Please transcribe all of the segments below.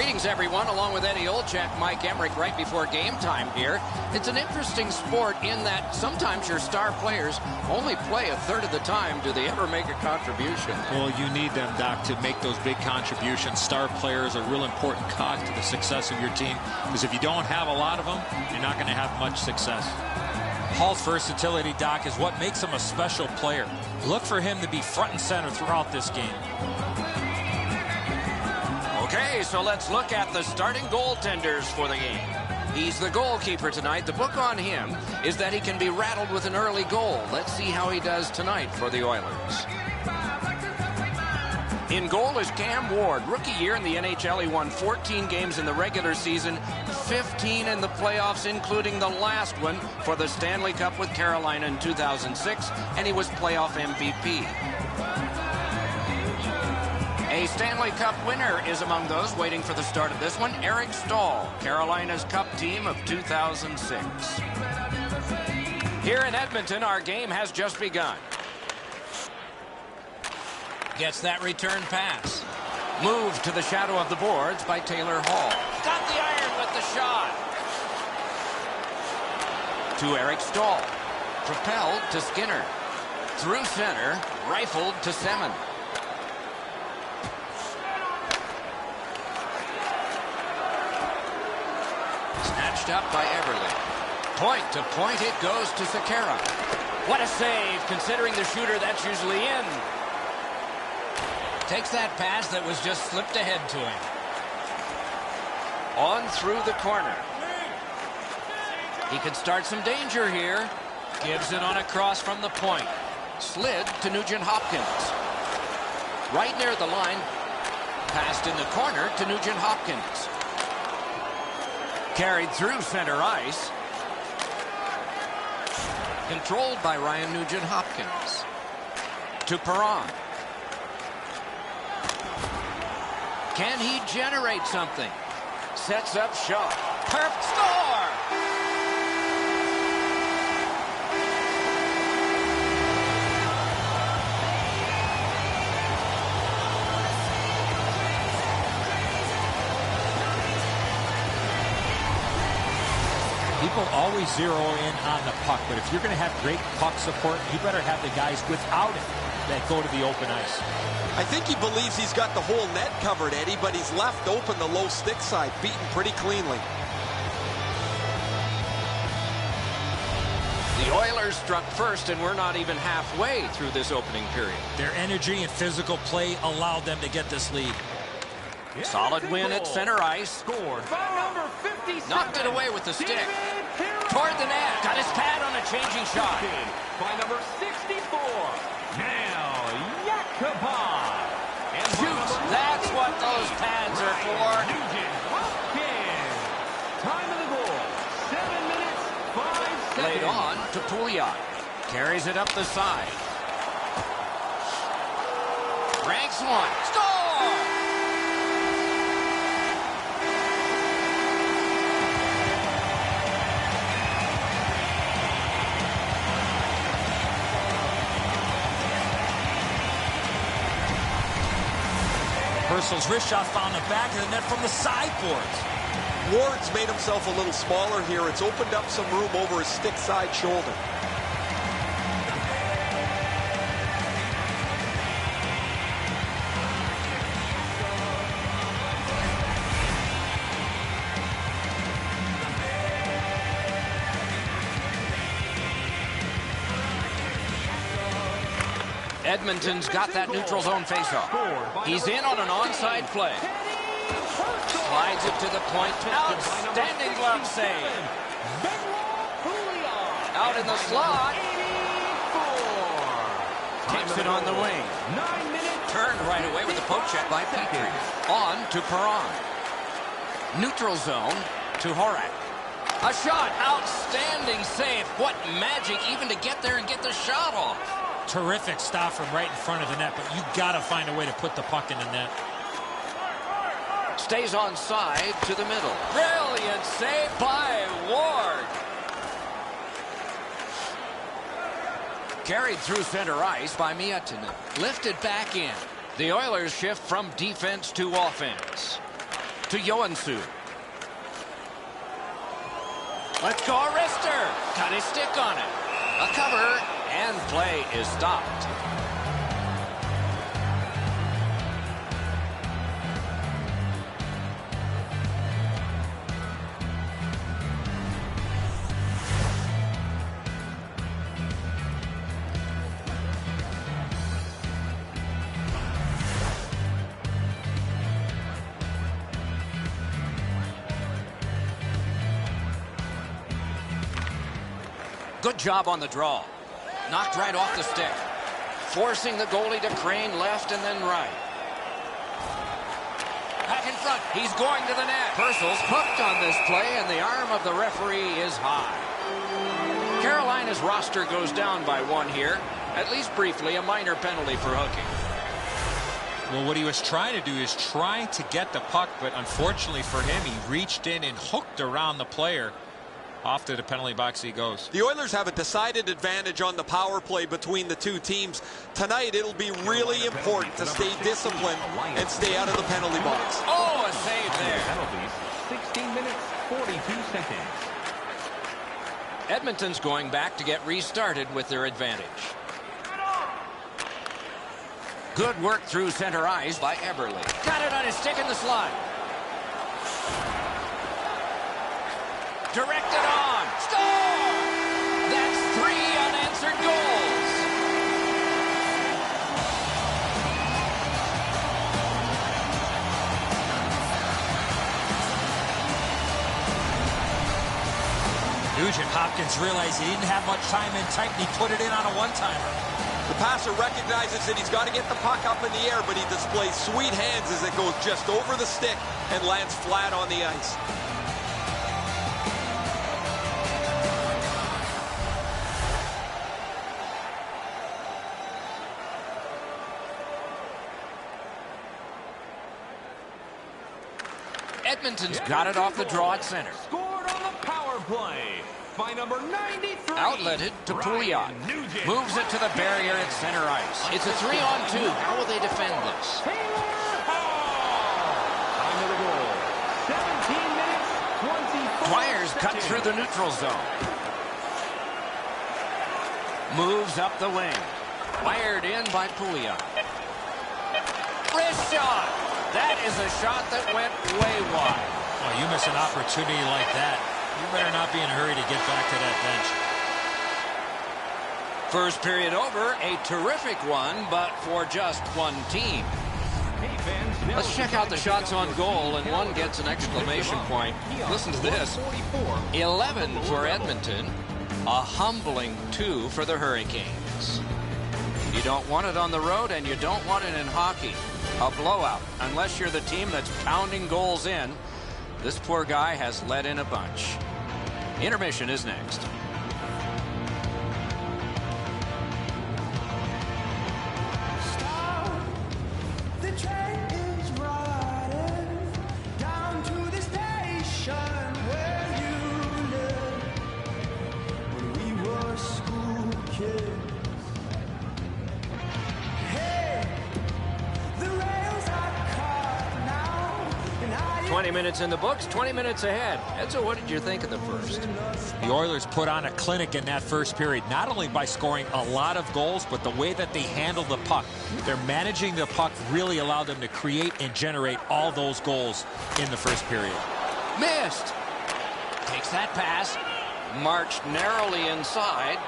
Greetings, everyone, along with Eddie Olczyk, Mike Emmerich, right before game time here. It's an interesting sport in that sometimes your star players only play a third of the time. Do they ever make a contribution? Well, you need them, Doc, to make those big contributions. Star players are a real important cog to the success of your team, because if you don't have a lot of them, you're not going to have much success. Hall's versatility, Doc, is what makes him a special player. Look for him to be front and center throughout this game. Okay, so let's look at the starting goaltenders for the game. He's the goalkeeper tonight. The book on him is that he can be rattled with an early goal. Let's see how he does tonight for the Oilers. In goal is Cam Ward. Rookie year in the NHL, he won 14 games in the regular season, 15 in the playoffs, including the last one for the Stanley Cup with Carolina in 2006, and he was playoff MVP. A Stanley Cup winner is among those waiting for the start of this one. Eric Stahl, Carolina's Cup team of 2006. Here in Edmonton, our game has just begun. Gets that return pass. Moved to the shadow of the boards by Taylor Hall. Got the iron with the shot. To Eric Stahl. Propelled to Skinner. Through center. Rifled to Semin. Snatched up by Everly. Point to point it goes to Sekera. What a save, considering the shooter that's usually in. Takes that pass that was just slipped ahead to him. On through the corner. He could start some danger here. Gives it on a cross from the point. Slid to Nugent Hopkins. Right near the line. Passed in the corner to Nugent Hopkins. Carried through center ice. Controlled by Ryan Nugent Hopkins. To Perron. Can he generate something? Sets up shot. Perfect score! People always zero in on the puck, but if you're going to have great puck support, you better have the guys without it that go to the open ice. I think he believes he's got the whole net covered, Eddie, but he's left open the low stick side, beaten pretty cleanly. The Oilers struck first, and we're not even halfway through this opening period. Their energy and physical play allowed them to get this lead. Solid win at center ice. Scored by number 57. Knocked it away with the stick. Toward the net. Got his pad on a changing shot. By number 64. Now, Yakupov. Shoots. That's what those pads are for. Nugent Hopkins. Time of the goal. 7 minutes, 5 seconds. Laid on to Pouliot. Carries it up the side. Ranks one. Score! Purcell's wrist shot found the back of the net from the sideboards. Ward's made himself a little smaller here. It's opened up some room over his stick side shoulder. Edmonton's got that neutral zone faceoff. He's in on an onside play. Slides it to the point. Outstanding glove save. Out in the slot. Takes it on the wing. Turned right away with the poke check by Petrie. On to Perron. Neutral zone to Horak. A shot. Outstanding save. What magic even to get there and get the shot off. Terrific stop from right in front of the net, but you got to find a way to put the puck in the net. Stays on side to the middle. Brilliant save by Ward. Carried through center ice by Miettinen. Lifted back in. The Oilers shift from defense to offense. to Joensuu. Let's go, Arister. Got his stick on it. A cover, and play is stopped. Good job on the draw. Knocked right off the stick. Forcing the goalie to crane left and then right. Back in front. He's going to the net. Purcell's hooked on this play, and the arm of the referee is high. Carolina's roster goes down by one here. At least briefly, a minor penalty for hooking. Well, what he was trying to do is trying to get the puck, but unfortunately for him, he reached in and hooked around the player. Off to the penalty box he goes. The Oilers have a decided advantage on the power play between the two teams. Tonight, it'll be really important to stay disciplined and stay out of the penalty box. Oh, a save there. Penalties, 16 minutes, 42 seconds. Edmonton's going back to get restarted with their advantage. Good work through center ice by Eberle. Got it on his stick in the slide. Directed on. Score! That's 3 unanswered goals. Nugent Hopkins realized he didn't have much time in tight, and he put it in on a one-timer. The passer recognizes that he's got to get the puck up in the air, but he displays sweet hands as it goes just over the stick and lands flat on the ice. Edmonton's got it off the draw at center. Scored on the power play by number 93. Outletted to Pouliot. Moves it to the barrier at center ice. It's a 3-on-2. How will they defend this? Time of the goal. 17 minutes, 24 Dwyer's cut seconds. through the neutral zone. Moves up the wing. Fired in by Pouliot. Wrist shot. That is a shot that went way wide. Oh, you miss an opportunity like that, you better not be in a hurry to get back to that bench. First period over, a terrific one, but for just one team. Hey, fans, now Let's check out the shots on goal, and one gets an exclamation point. Listen to this. 11 for Edmonton, a humbling 2 for the Hurricanes. You don't want it on the road, and you don't want it in hockey. A blowout, unless you're the team that's pounding goals in. This poor guy has let in a bunch. Intermission is next. The train is riding down to the station where you live when we were school kids. Hey, the rails are cut now, and I 20 minutes in the books, 20 minutes ahead. Edzo, what did you think of the first? The Oilers put on a clinic in that first period, not only by scoring a lot of goals, but the way that they handle the puck. They're managing the puck really allowed them to create and generate all those goals in the first period. Missed. Takes that pass. Marched narrowly inside.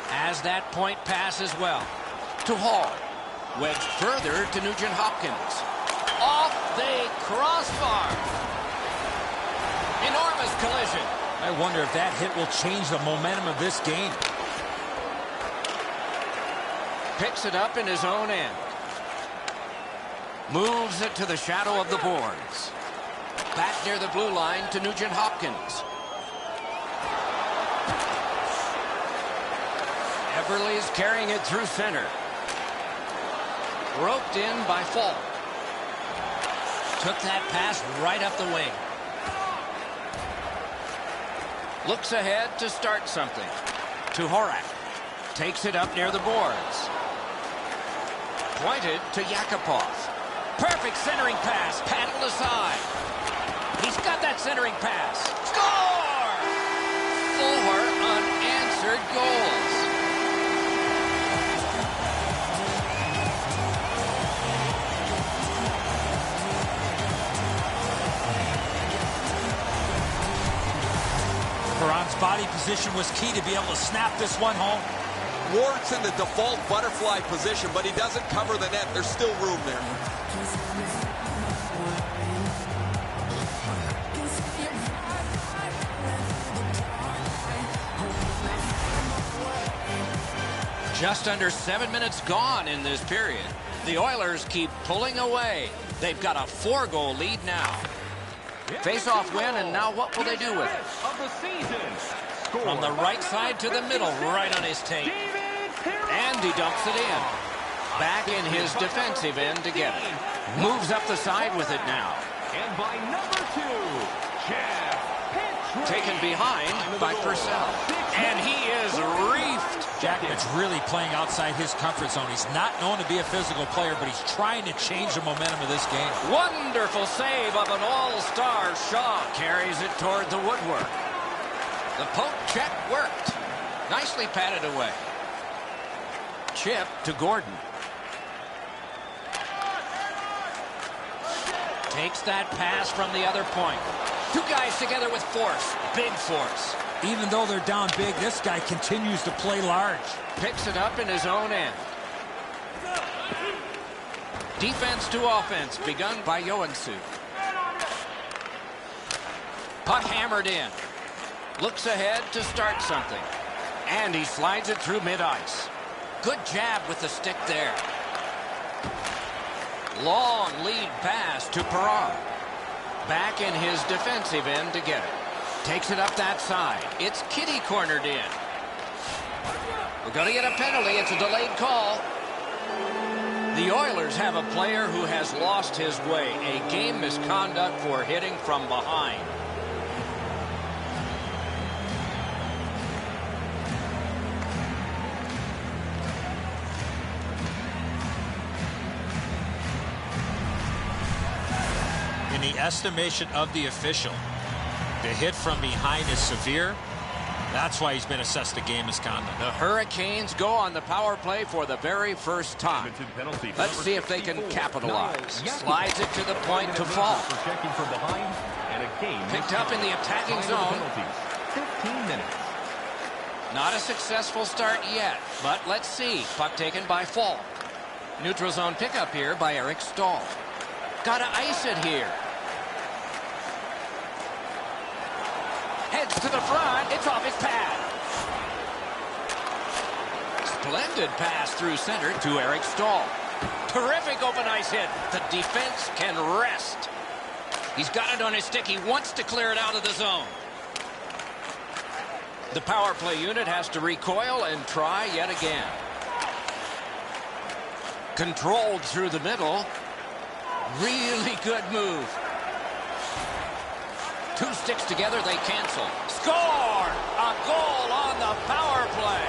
Has that point pass as well. To Hall. Wedged further to Nugent Hopkins. Off the crossbar. Enormous collision. I wonder if that hit will change the momentum of this game. Picks it up in his own end. Moves it to the shadow of the boards. Back near the blue line to Nugent Hopkins. Eberle's carrying it through center. Roped in by Falk. Took that pass right up the wing. Looks ahead to start something. To Horak. Takes it up near the boards. Pointed to Yakupov. Perfect centering pass, paddled aside. He's got that centering pass. Score! 4 unanswered goals. Perron's body position was key to be able to snap this one home. Ward's in the default butterfly position, but he doesn't cover the net. There's still room there. Just under 7 minutes gone in this period. The Oilers keep pulling away. They've got a 4-goal lead now. Face-off win, and now what will they do with it? From the right side to the middle, right on his tape. And he dumps it in. Back in his defensive end to get it. Moves up the side with it now. And by number 2, Jeff Petrie. Taken behind by Purcell. And he is reefed. Jackman's really playing outside his comfort zone. He's not known to be a physical player, but he's trying to change the momentum of this game. Wonderful save of an all-star. Shaw carries it toward the woodwork. The poke check worked. Nicely patted away. Chip to Gordon. Takes that pass from the other point. 2 guys together with force. Big force. Even though they're down big, this guy continues to play large. Picks it up in his own end. Defense to offense, begun by Joensuu. Puck hammered in. Looks ahead to start something. And he slides it through mid-ice. Good jab with the stick there. Long lead pass to Perron. Back in his defensive end to get it. Takes it up that side. It's kitty cornered in. We're going to get a penalty. It's a delayed call. The Oilers have a player who has lost his way. A game misconduct for hitting from behind. In the estimation of the official, the hit from behind is severe. That's why he's been assessed a game misconduct. The Hurricanes go on the power play for the very first time. Let's see if they can capitalize. Slides it to the point to fall. Picked up in the attacking zone. 15 minutes. Not a successful start yet, but let's see. Puck taken by Falk. Neutral zone pickup here by Eric Stahl. Gotta ice it here. Heads to the front. It's off his pad. Splendid pass through center to Eric Stahl. Terrific open ice hit. The defense can rest. He's got it on his stick. He wants to clear it out of the zone. The power play unit has to recoil and try yet again. Controlled through the middle. Really good move. 2 sticks together, they cancel. Score! A goal on the power play.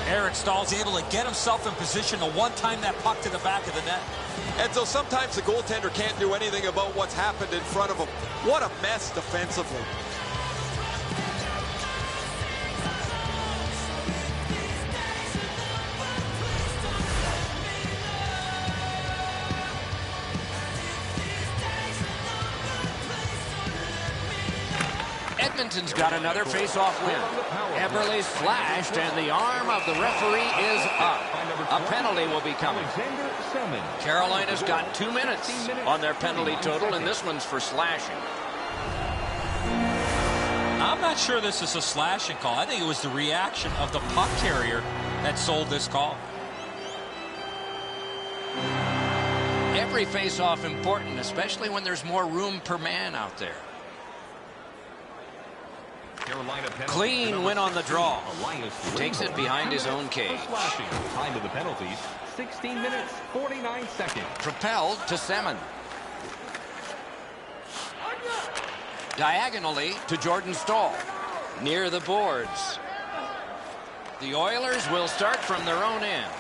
Eric Stahl's able to get himself in position to one-time that puck to the back of the net. And so sometimes the goaltender can't do anything about what's happened in front of him. What a mess defensively. Edmonton's got another face-off win. Eberle slashed, and the arm of the referee is up. A penalty will be coming. Carolina's got 2 minutes on their penalty total, and this one's for slashing. I'm not sure this is a slashing call. I think it was the reaction of the puck carrier that sold this call. Every face-off important, especially when there's more room per man out there. Clean win on the draw. Takes it behind his own cage. Time of the penalties, 16 minutes, 49 seconds. Propelled to Semin. Diagonally to Jordan Staal. Near the boards. The Oilers will start from their own end.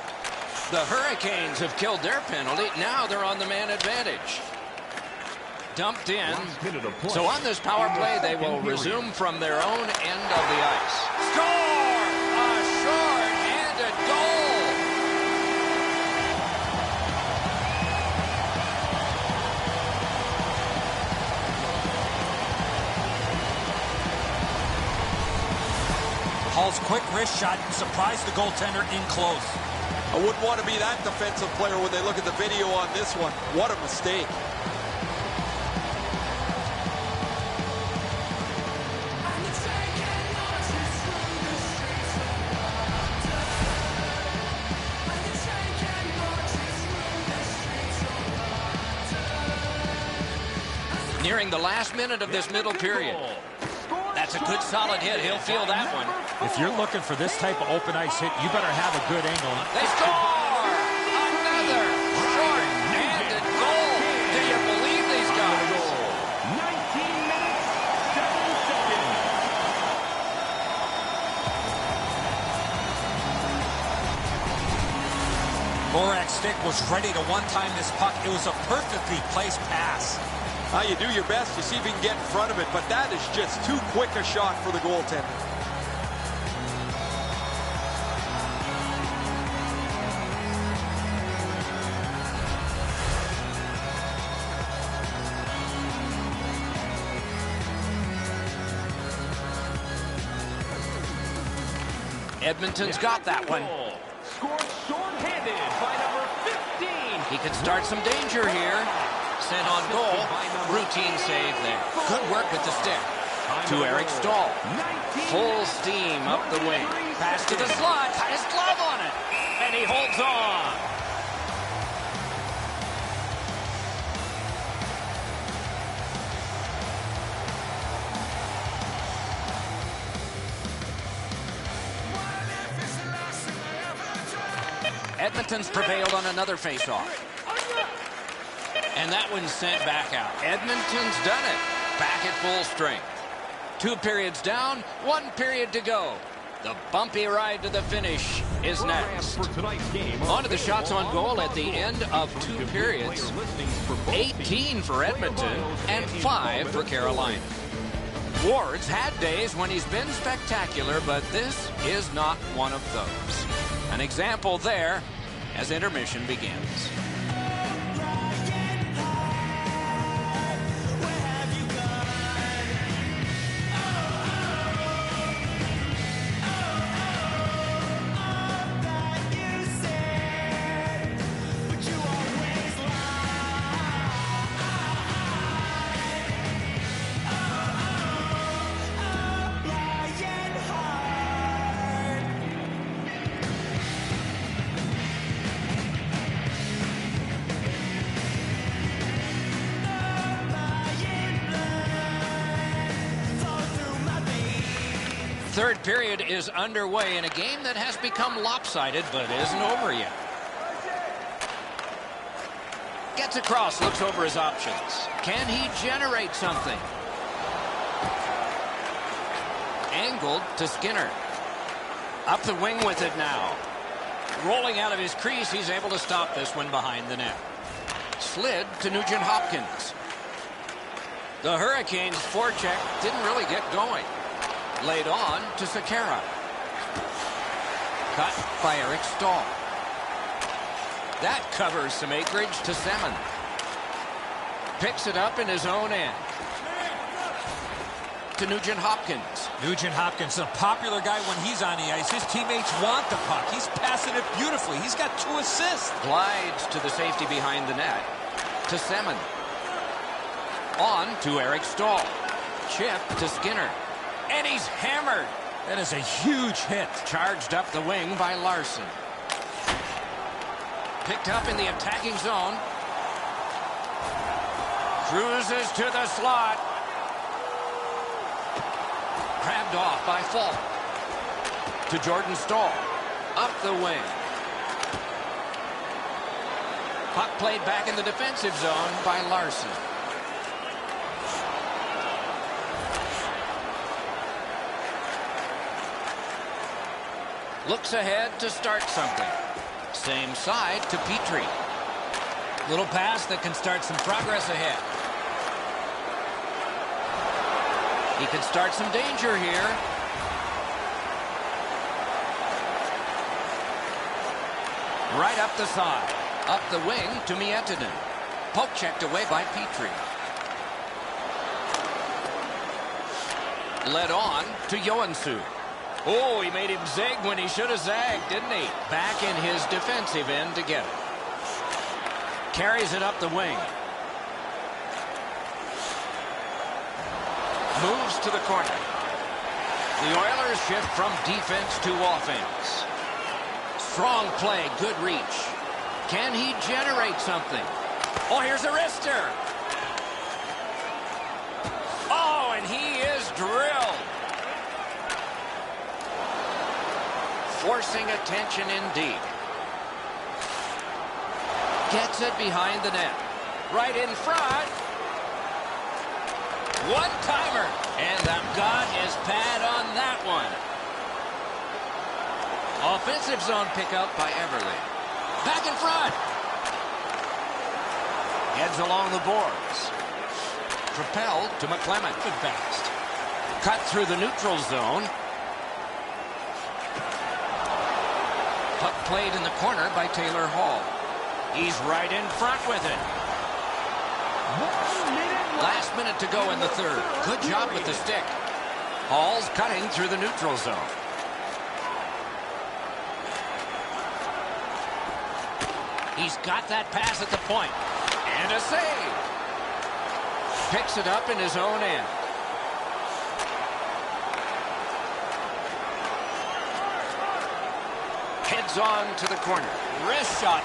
The Hurricanes have killed their penalty. Now they're on the man advantage. Dumped in. So on this power play, they will resume from their own end of the ice. Score! A short-handed goal! Hall's quick wrist shot surprised the goaltender in close. I wouldn't want to be that defensive player when they look at the video on this one. What a mistake. Nearing the last minute of this middle period. That's a good solid hit. He'll feel that one. If you're looking for this type of open ice hit, you better have a good angle. They score! Another short-handed goal. Do you believe these guys? 19 minutes, 7 seconds. Borak's stick was ready to one-time this puck. It was a perfectly placed pass. You do your best to see if you can get in front of it, but that is just too quick a shot for the goaltender. Edmonton's got that one. Scored short-handed by number 15. He could start some danger here. Sent on goal. Routine save there. Good work with the stick. To Eric Staal. Full steam up the wing. Pass to the slot. Got his glove on it. And he holds on. Edmonton's prevailed on another faceoff. And that one's sent back out. Edmonton's done it. Back at full strength. 2 periods down, 1 period to go. The bumpy ride to the finish is next. On to the shots on goal at the end of 2 periods. 18 for Edmonton and 5 for Carolina. Ward's had days when he's been spectacular, but this is not one of those. An example there as intermission begins. Third period is underway in a game that has become lopsided but isn't over yet. Gets across, looks over his options. Can he generate something? Angled to Skinner. Up the wing with it now. Rolling out of his crease, he's able to stop this one behind the net. Slid to Nugent Hopkins. The Hurricanes' forecheck didn't really get going. Laid on to Sekera. Cut by Eric Staal. That covers some acreage to Semin. Picks it up in his own end. To Nugent Hopkins. Nugent Hopkins, a popular guy when he's on the ice. His teammates want the puck. He's passing it beautifully. He's got 2 assists. Glides to the safety behind the net. To Semin. On to Eric Staal. Chip to Skinner. And he's hammered. That is a huge hit. Charged up the wing by Larson. Picked up in the attacking zone. Cruises to the slot. Grabbed off by Falk. To Jordan Staal. Up the wing. Puck played back in the defensive zone by Larson. Looks ahead to start something. Same side to Petrie. Little pass that can start some progress ahead. He can start some danger here. Right up the side. Up the wing to Miettinen. Poke checked away by Petrie. Led on to Joensuu. Oh, he made him zig when he should have zagged, didn't he? Back in his defensive end to get it. Carries it up the wing. Moves to the corner. The Oilers shift from defense to offense. Strong play, good reach. Can he generate something? Oh, here's a wrister. Oh, and he is drilled. Forcing attention indeed. Gets it behind the net. Right in front. One-timer. And they've got his pad on that one. Offensive zone pickup by Everly. Back in front. Heads along the boards. Propelled to McClement. Good fast. Cut through the neutral zone. Puck played in the corner by Taylor Hall. He's right in front with it. 1 minute Last minute to go in the third. Good job with the stick. Hall's cutting through the neutral zone. He's got that pass at the point. And a save. Picks it up in his own end. Heads on to the corner. Wrist shot.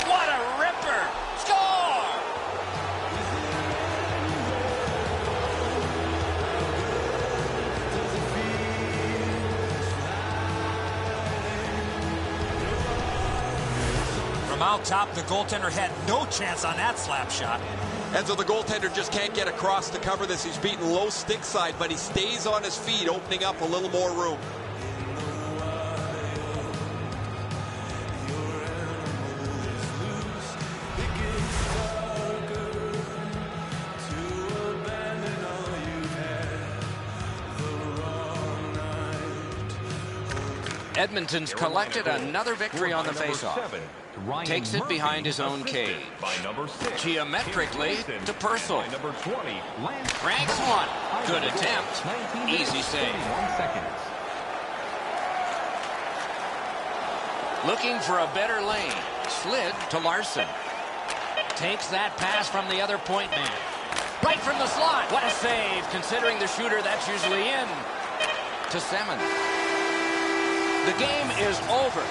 What a ripper! Score! From out top, the goaltender had no chance on that slap shot. And so the goaltender just can't get across to cover this. He's beaten low stick side, but he stays on his feet, opening up a little more room. Edmonton's collected another victory on the faceoff. Takes it behind his own cage. Geometrically to Purcell. Ranks one. Good attempt. Easy save. Looking for a better lane. Slid to Larson. Takes that pass from the other point man. Right from the slot. What a save, considering the shooter that's usually in. To Simmons. The game is over.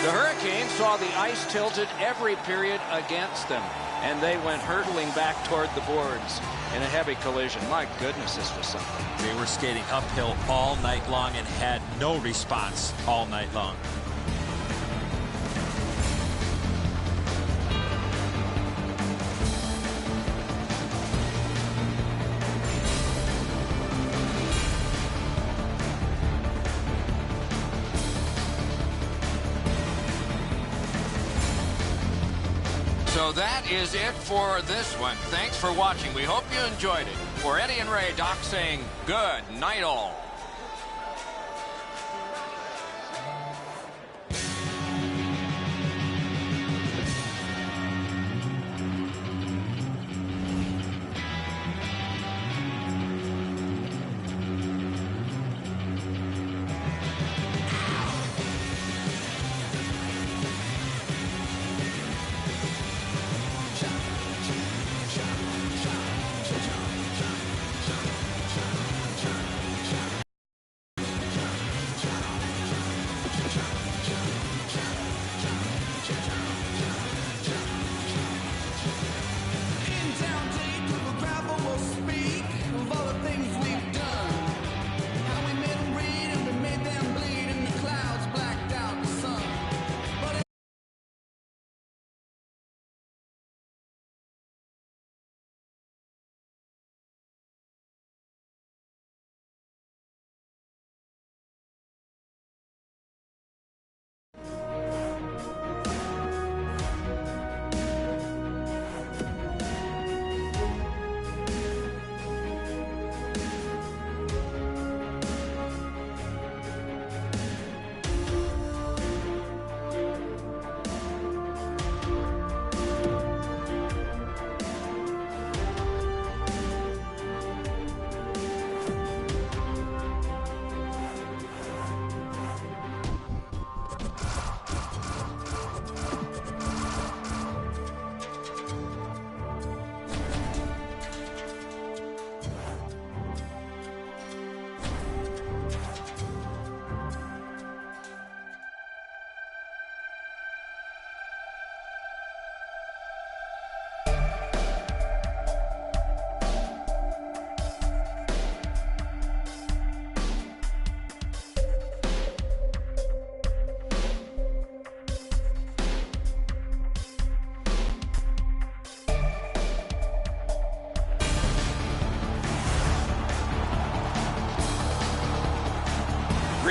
The Hurricanes saw the ice tilted every period against them, and they went hurtling back toward the boards in a heavy collision. My goodness, this was something. They were skating uphill all night long and had no response all night long. So that is it for this one. Thanks for watching. We hope you enjoyed it. For Eddie and Ray, Doc saying good night all.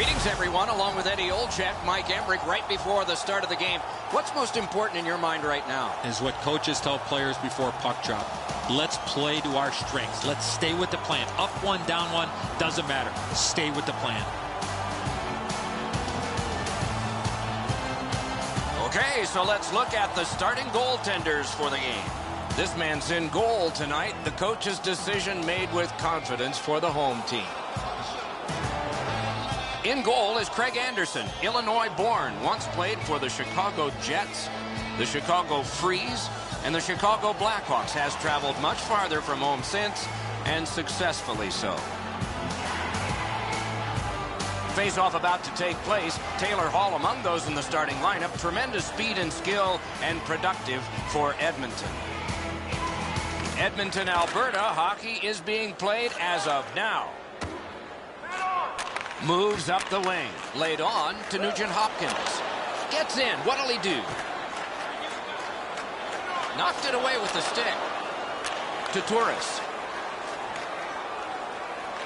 Greetings, everyone, along with Eddie Olczyk, Mike Emmerich, right before the start of the game. What's most important in your mind right now? Is what coaches tell players before puck drop. Let's play to our strengths. Let's stay with the plan. Up one, down one, doesn't matter. Stay with the plan. Okay, so let's look at the starting goaltenders for the game. This man's in goal tonight. The coach's decision made with confidence for the home team. In goal is Craig Anderson, Illinois-born, once played for the Chicago Jets, the Chicago Freeze, and the Chicago Blackhawks. Has traveled much farther from home since, and successfully so. Face-off about to take place. Taylor Hall among those in the starting lineup. Tremendous speed and skill, and productive for Edmonton. Edmonton, Alberta, hockey is being played as of now. Moves up the wing. Laid on to Nugent Hopkins. Gets in. What'll he do? Knocked it away with the stick. To Turris.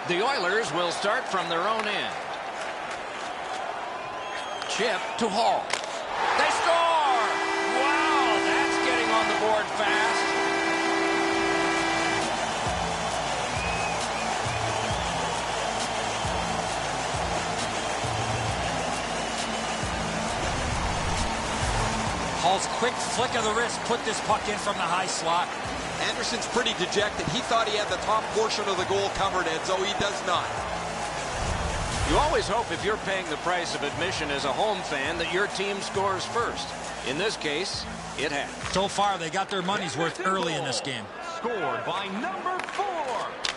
The Oilers will start from their own end. Chip to Hall. They score! Wow, that's getting on the board fast. Hall's quick flick of the wrist put this puck in from the high slot. Anderson's pretty dejected. He thought he had the top portion of the goal covered, Edzo. He does not. You always hope if you're paying the price of admission as a home fan that your team scores first. In this case, it has. So far, they got their money's worth early in this game. Scored by number 4,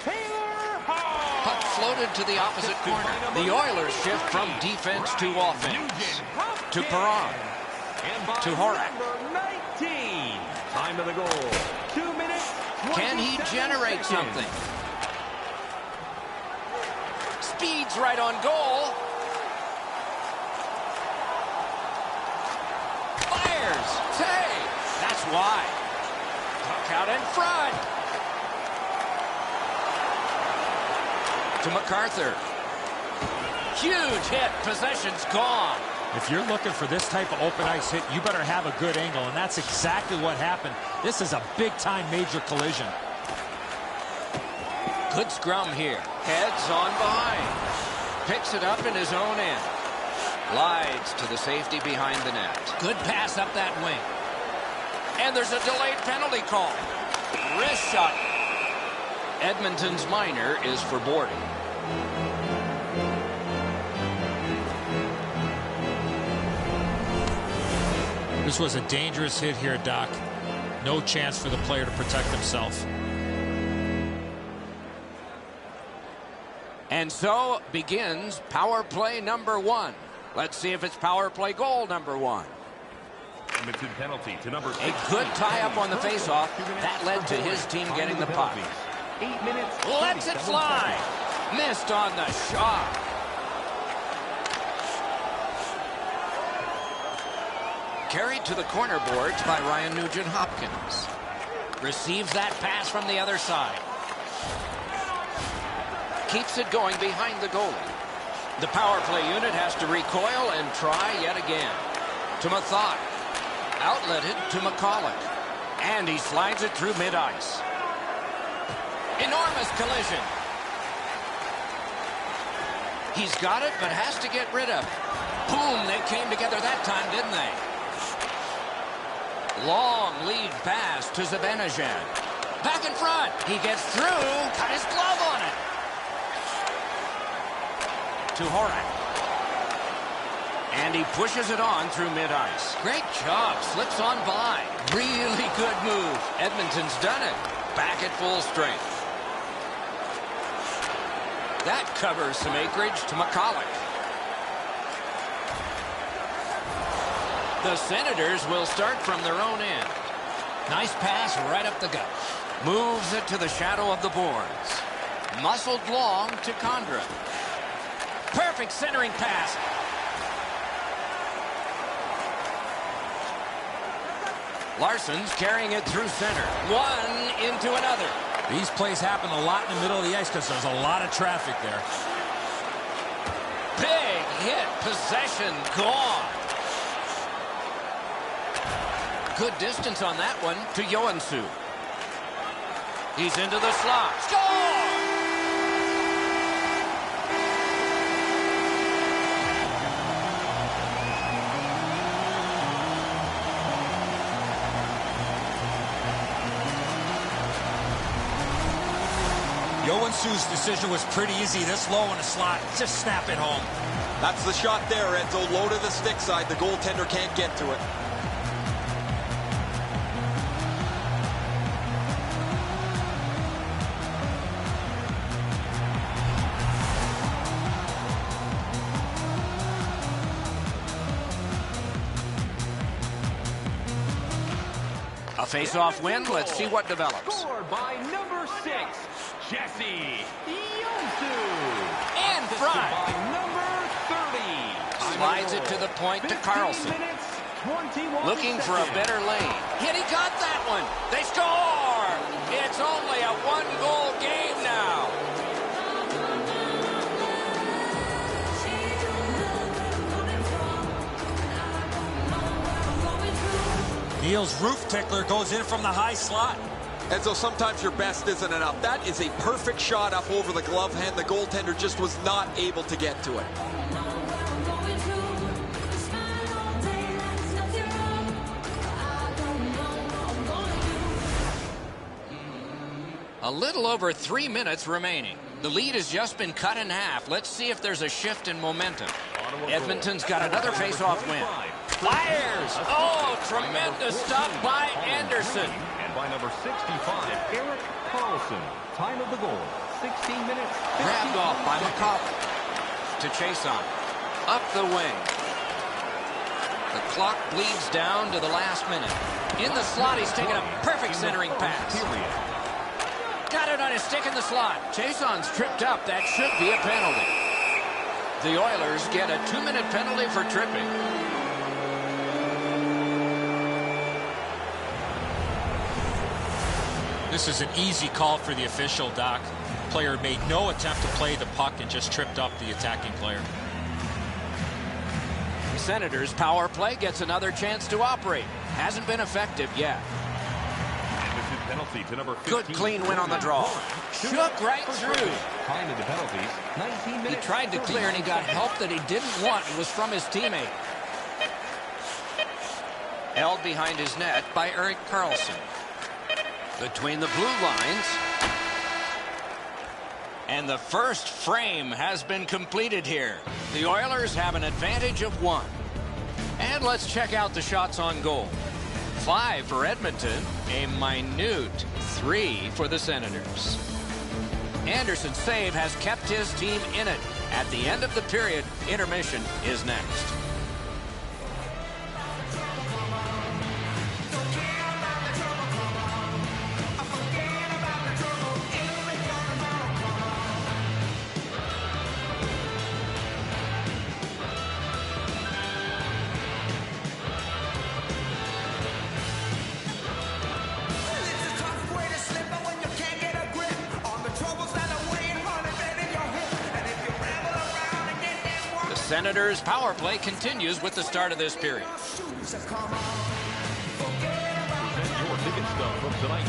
Taylor Hall. Puck floated to the opposite corner. The Oilers shift from defense to offense. To Perron. To Horak. Number 19. Time of the goal. 2 minutes. Can he generate something? Speeds right on goal. Fires. Save. That's why. Puck out in front. To MacArthur. Huge hit. Possession's gone. If you're looking for this type of open ice hit, you better have a good angle, and that's exactly what happened. This is a big-time major collision. Good scrum here. Heads on behind. Picks it up in his own end. Glides to the safety behind the net. Good pass up that wing. And there's a delayed penalty call. Wrist shot. Edmonton's minor is for boarding. This was a dangerous hit here, Doc. No chance for the player to protect himself. And so begins power play number 1. Let's see if it's power play goal number 1. Edmonton penalty to number 6. A good tie-up on the faceoff. That led to his team getting the puck. 8 minutes. Lets it fly. Missed on the shot. Carried to the corner boards by Ryan Nugent-Hopkins. Receives that pass from the other side. Keeps it going behind the goalie. The power play unit has to recoil and try yet again. To Mathot. Outletted to McCulloch. And he slides it through mid-ice. Enormous collision. He's got it, but has to get rid of it. Boom, they came together that time, didn't they? Long lead pass to Zibanejad. Back in front. He gets through. Cut his glove on it. To Horak. And he pushes it on through mid-ice. Great job. Slips on by. Really good move. Edmonton's done it. Back at full strength. That covers some acreage to McCulloch. The Senators will start from their own end. Nice pass right up the gut. Moves it to the shadow of the boards. Muscled long to Condra. Perfect centering pass. Larson's carrying it through center. One into another. These plays happen a lot in the middle of the ice because there's a lot of traffic there. Big Possession gone. Good distance on that one to Joensuu. He's into the slot. Score! Joensuu's decision was pretty easy. This low in the slot, just snap it home. That's the shot there, Enzo. Low to the stick side. The goaltender can't get to it. A face-off win. Let's see what develops. Scored by number 6, Jesse Joensuu. In front. By number 30. Slides it to the point to 15 Carlson. minutes, 21 Looking for a seconds. better lane. And he got that one. They score! It's only a one-goal game now. Neal's roof tickler goes in from the high slot. And so sometimes your best isn't enough. That is a perfect shot up over the glove hand. The goaltender just was not able to get to it. A little over 3 minutes remaining. The lead has just been cut in half. Let's see if there's a shift in momentum. Edmonton's got another face-off win. Fires! Oh, tremendous stop by Anderson. And by number 65, Eric Carlson. Time of the goal, 16 minutes. Grabbed off by McCauley. To Chason. Up the wing. The clock bleeds down to the last minute. In the slot, he's taking a perfect centering pass. Got it on his stick in the slot. Chason's tripped up. That should be a penalty. The Oilers get a 2-minute penalty for tripping. This is an easy call for the official, Doc. Player made no attempt to play the puck and just tripped up the attacking player. The Senators' power play gets another chance to operate. Hasn't been effective yet. Penalty to number 15. Good clean win on the draw. Shook right through. Time of the penalties, 19 minutes. He tried to clear and he got help that he didn't want. It was from his teammate. Held behind his net by Eric Carlson. Between the blue lines. And the first frame has been completed here. The Oilers have an advantage of 1. And let's check out the shots on goal. 5 for Edmonton, a minute 3 for the Senators. Anderson's save has kept his team in it. At the end of the period, intermission is next. Senators' power play continues with the start of this period.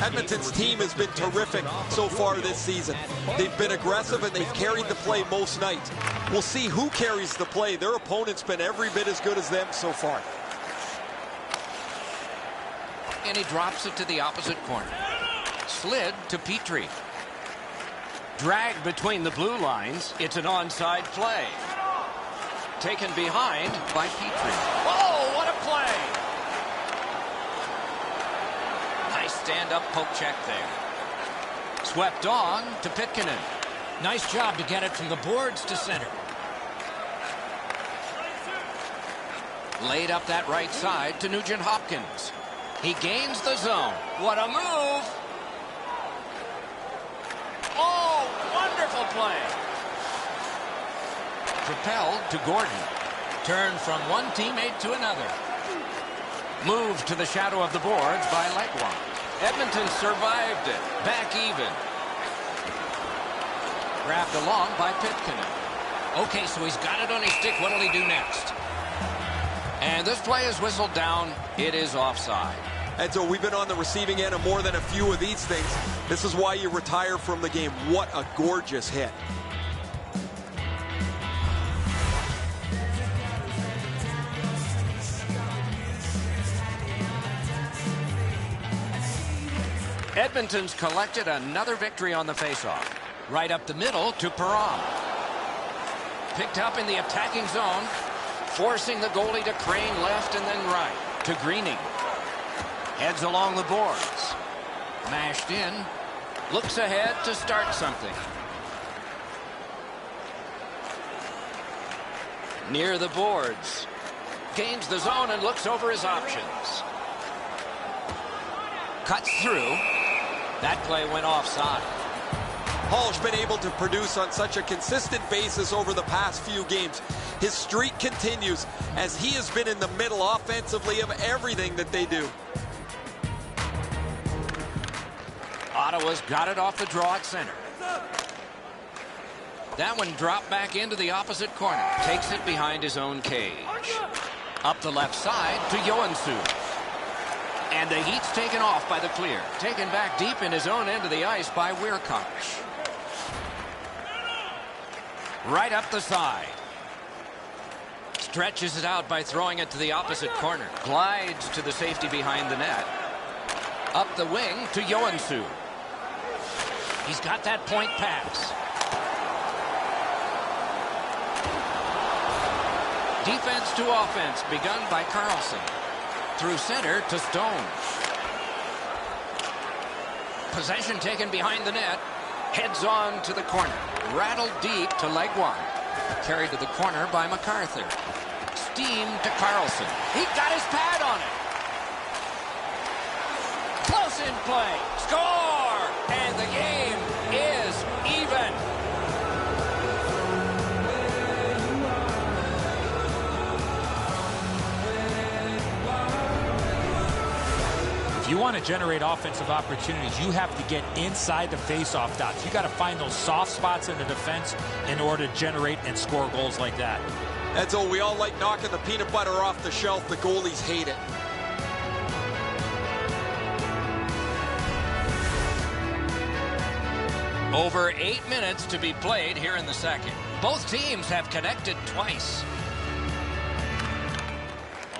Edmonton's team has been terrific so far this season. They've been aggressive and they've carried the play most nights. We'll see who carries the play. Their opponent's been every bit as good as them so far. And he drops it to the opposite corner. Slid to Petrie. Dragged between the blue lines. It's an onside play. Taken behind by Petrie. Oh, what a play! Nice stand-up poke check there. Swept on to Pitkanen. Nice job to get it from the boards to center. Laid up that right side to Nugent Hopkins. He gains the zone. What a move! Oh, wonderful play! Propelled to Gordon. Turned from one teammate to another. Moved to the shadow of the boards by Legwand. Edmonton survived it. Back even. Grabbed along by Pitkanen. Okay, so he's got it on his stick. What will he do next? And this play is whistled down. It is offside. And so we've been on the receiving end of more than a few of these things. This is why you retire from the game. What a gorgeous hit. Edmonton's collected another victory on the faceoff. Right up the middle to Perron. Picked up in the attacking zone, forcing the goalie to crane left and then right to Greening. Heads along the boards. Mashed in. Looks ahead to start something. Near the boards. Gains the zone and looks over his options. Cuts through. That play went offside. Hall's been able to produce on such a consistent basis over the past few games. His streak continues as he has been in the middle offensively of everything that they do. Ottawa's got it off the draw at center. That one dropped back into the opposite corner. Takes it behind his own cage. Up the left side to Joensuu. And the heat's taken off by the clear. Taken back deep in his own end of the ice by Weirkoch. Right up the side. Stretches it out by throwing it to the opposite corner. Glides to the safety behind the net. Up the wing to Joensuu. He's got that point pass. Defense to offense begun by Carlson. Through center to Stone. Possession taken behind the net. Heads on to the corner. Rattled deep to Legwand. Carried to the corner by MacArthur. Steam to Carlson. He got his pad on it. Close in play. Score! And the game is even. If you want to generate offensive opportunities, you have to get inside the faceoff dots. You got to find those soft spots in the defense in order to generate and score goals like that. And so we all like knocking the peanut butter off the shelf. The goalies hate it. Over 8 minutes to be played here in the second. Both teams have connected twice.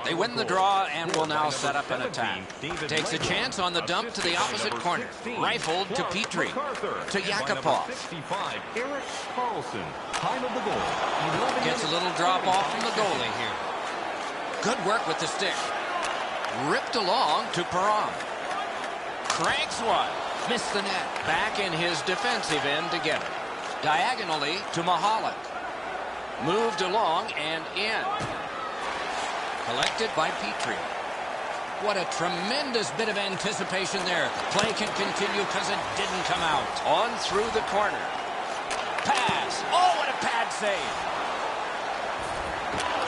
They win the draw and will now set up an attack. Takes a chance on the dump to the opposite corner. Rifled to Petrie. To Yakupov. Gets a little drop off from the goalie here. Good work with the stick. Ripped along to Perron. Cranks one. Missed the net. Back in his defensive end to get it. Diagonally to Mahalik. Moved along and in. Collected by Petrie. What a tremendous bit of anticipation there. Play can continue because it didn't come out. On through the corner. Pass. Oh, what a pad save.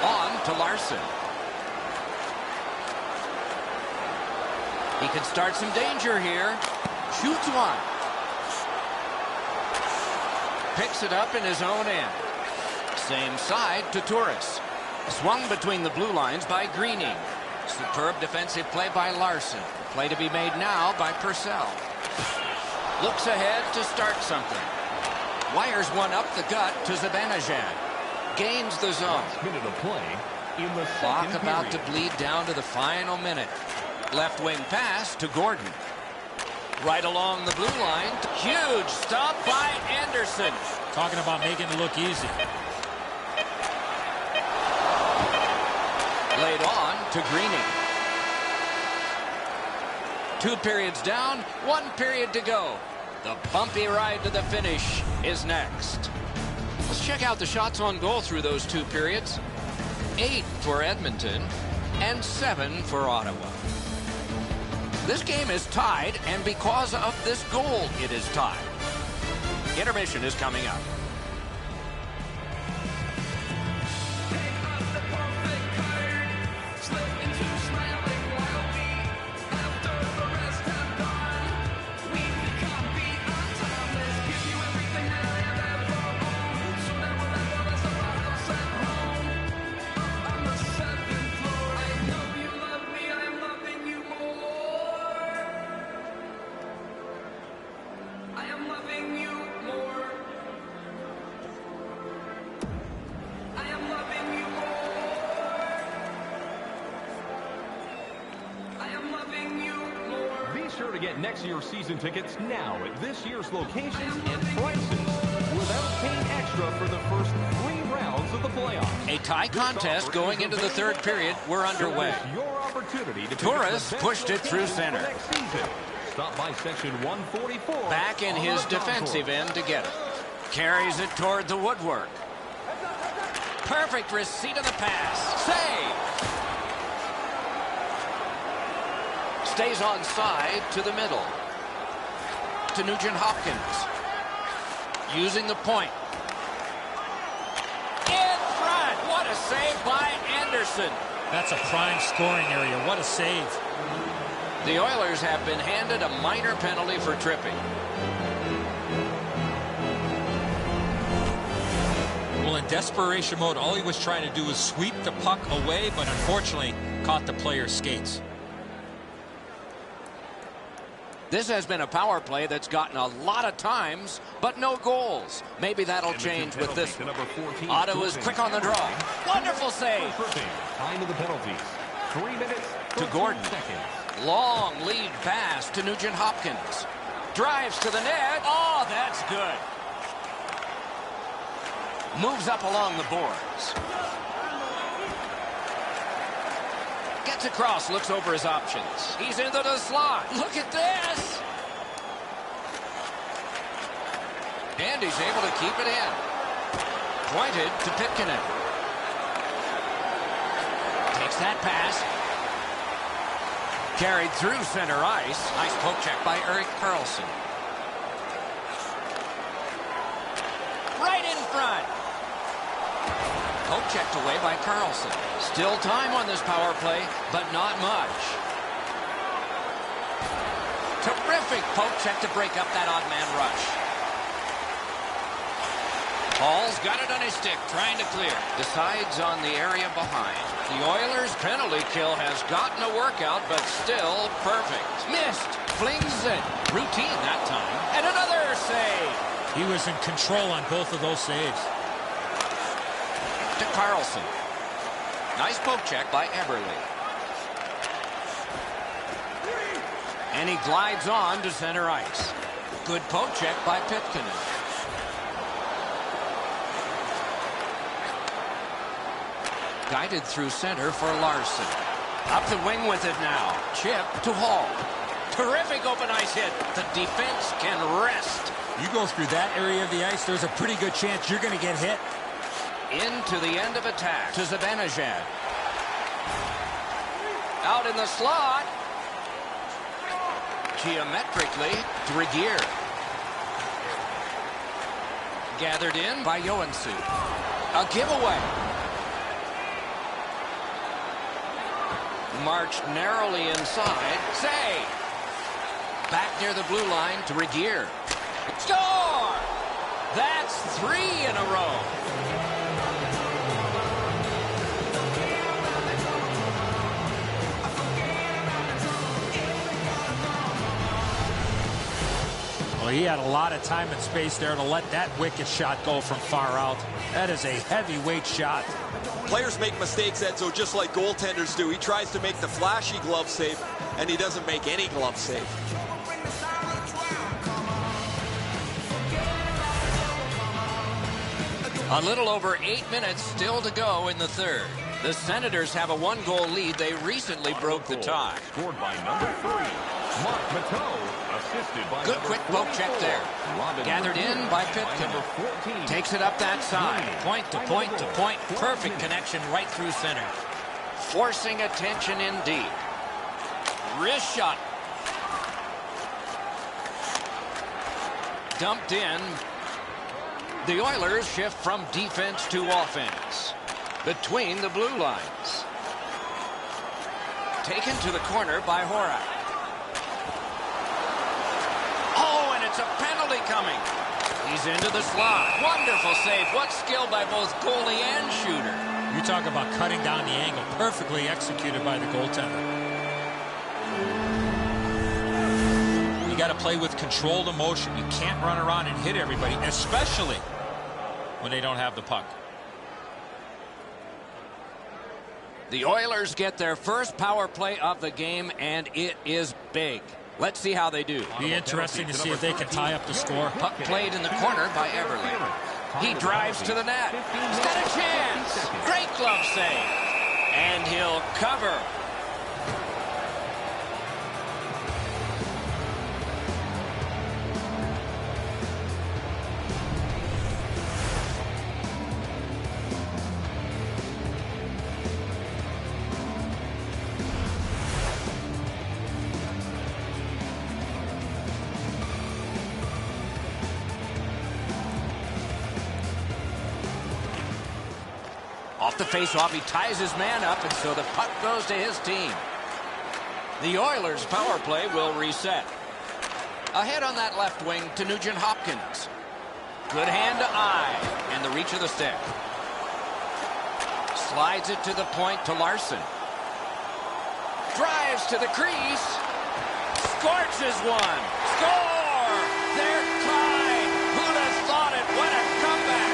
On to Larson. He could start some danger here. Shoots one. Picks it up in his own end. Same side to Turris. Swung between the blue lines by Greening. Superb defensive play by Larson. Play to be made now by Purcell. Looks ahead to start something. Wires one up the gut to Zibanejad. Gains the zone. Minute of play in the Clock about to bleed down to the final minute. Left wing pass to Gordon. Right along the blue line. Huge stop by Anderson. Talking about making it look easy. Laid on to Greening. 2 periods down, 1 period to go. The bumpy ride to the finish is next. Let's check out the shots on goal through those 2 periods. 8 for Edmonton and 7 for Ottawa. This game is tied, and because of this goal, it is tied. Intermission is coming up. get next year's season tickets now at this year's locations and prices without paying extra for the first 3 rounds of the playoffs. A tie contest going into the third period. We're underway. Your opportunity to Torres pushed it through center. Stop by section 144. Back in his defensive end to get it. Carries it toward the woodwork. Perfect receipt of the pass. Save. Stays onside to the middle. To Nugent Hopkins. Using the point. In front. What a save by Anderson. That's a prime scoring area. What a save. The Oilers have been handed a minor penalty for tripping. Well, in desperation mode, all he was trying to do was sweep the puck away, but unfortunately caught the player's skates. This has been a power play that's gotten a lot of times, but no goals. Maybe that'll change with this one. Ottawa's quick on the draw. Wonderful save. Time of the penalties. 3 minutes. To Gordon. Seconds. Long lead pass to Nugent Hopkins. Drives to the net. Oh, that's good. Moves up along the boards. Gets across, looks over his options. He's into the slot. Look at this. And he's able to keep it in. Pointed to Pitkanen. Takes that pass. Carried through center ice. Nice poke check by Erik Karlsson. Right in front. Poke checked away by Karlsson. Still time on this power play, but not much. Terrific poke check to break up that odd man rush. Hall's got it on his stick, trying to clear. Decides on the area behind. The Oilers' penalty kill has gotten a workout, but still perfect. Missed. Flings it. Routine that time. And another save. He was in control on both of those saves. To Karlsson. Nice poke check by Eberle. And he glides on to center ice. Good poke check by Pitkanen. Guided through center for Larson. Up the wing with it now. Chip to Hall. Terrific open ice hit. The defense can rest. You go through that area of the ice, there's a pretty good chance you're going to get hit. Into the end of attack to Zibanejad. Out in the slot. Geometrically to Regier. Gathered in by Joensuu. A giveaway. Marched narrowly inside. Save. Back near the blue line to Regier. Score! That's 3 in a row. Well, he had a lot of time and space there to let that wicked shot go from far out. That is a heavyweight shot. Players make mistakes, Edzo, just like goaltenders do. He tries to make the flashy glove save, and he doesn't make any glove save. A little over 8 minutes still to go in the third. The Senators have a 1-goal lead. They recently broke the tie. Scored by number 3, Mark Mateau. Assisted by Good quick poke check there. Robin Gathered in by Pitkanen. 14. Takes it up that side. Point to point to point. Perfect connection right through center. Forcing attention indeed. Wrist shot. Dumped in. The Oilers shift from defense to offense. Between the blue lines. Taken to the corner by Horak. Oh, and it's a penalty coming. He's into the slot. Wonderful save. What skill by both goalie and shooter. You talk about cutting down the angle. Perfectly executed by the goaltender. You got to play with controlled emotion. You can't run around and hit everybody, especially when they don't have the puck. The Oilers get their first power play of the game, and it is big. Let's see how they do. Be interesting to see if they can tie up the score. Puck played in the corner by Everly. He drives to the net. He's got a chance. Great glove save. And he'll cover. Off the faceoff, he ties his man up, and so the puck goes to his team. The Oilers' power play will reset. Ahead on that left wing to Nugent Hopkins. Good hand to eye, and the reach of the stick. Slides it to the point to Larson. Drives to the crease. Scorches one. Score! They're tied. Who'd have thought it? What a comeback!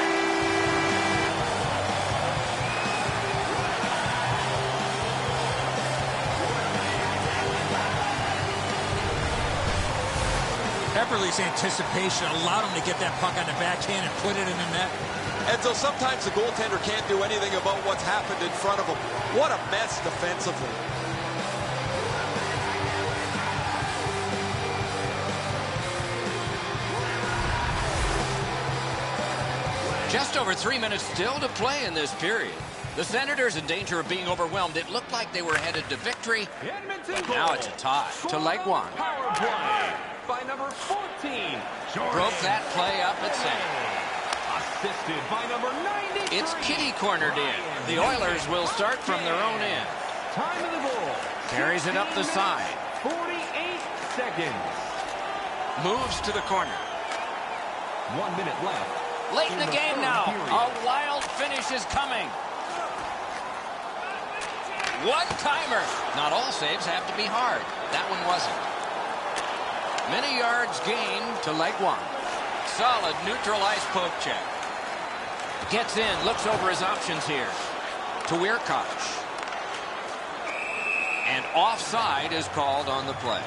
Everly's anticipation allowed him to get that puck on the backhand and put it in the net. And so sometimes the goaltender can't do anything about what's happened in front of him. What a mess defensively. Just over 3 minutes still to play in this period. The Senators in danger of being overwhelmed. It looked like they were headed to victory. But now it's a tie to Leguan. Power play by number 14. Broke that play up at center. Assisted by number 93. It's kitty cornered in. The Oilers will start from their own end. Time of the goal. Carries it up the side. 48 seconds. Moves to the corner. 1 minute left. Late in the game now. A wild finish is coming. One-timer. Not all saves have to be hard. That one wasn't. Many yards gained to Leguan. Solid neutral ice poke check. Gets in, looks over his options here. To Weirkoch. And offside is called on the play.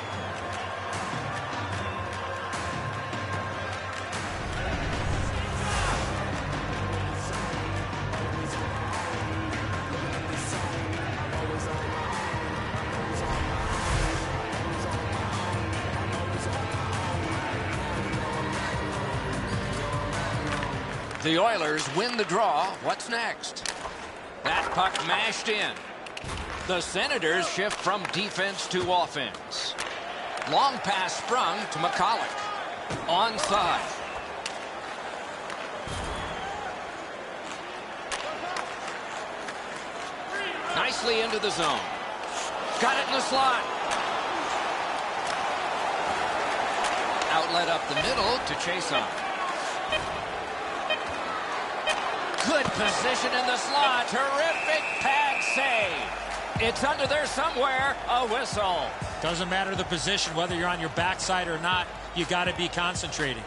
The Oilers win the draw. What's next? That puck mashed in. The Senators shift from defense to offense. Long pass sprung to McCulloch. Onside. Nicely into the zone. Got it in the slot. Outlet up the middle to chase on. Good position in the slot. Terrific pad save. It's under there somewhere. A whistle. Doesn't matter the position, whether you're on your backside or not, you got to be concentrating.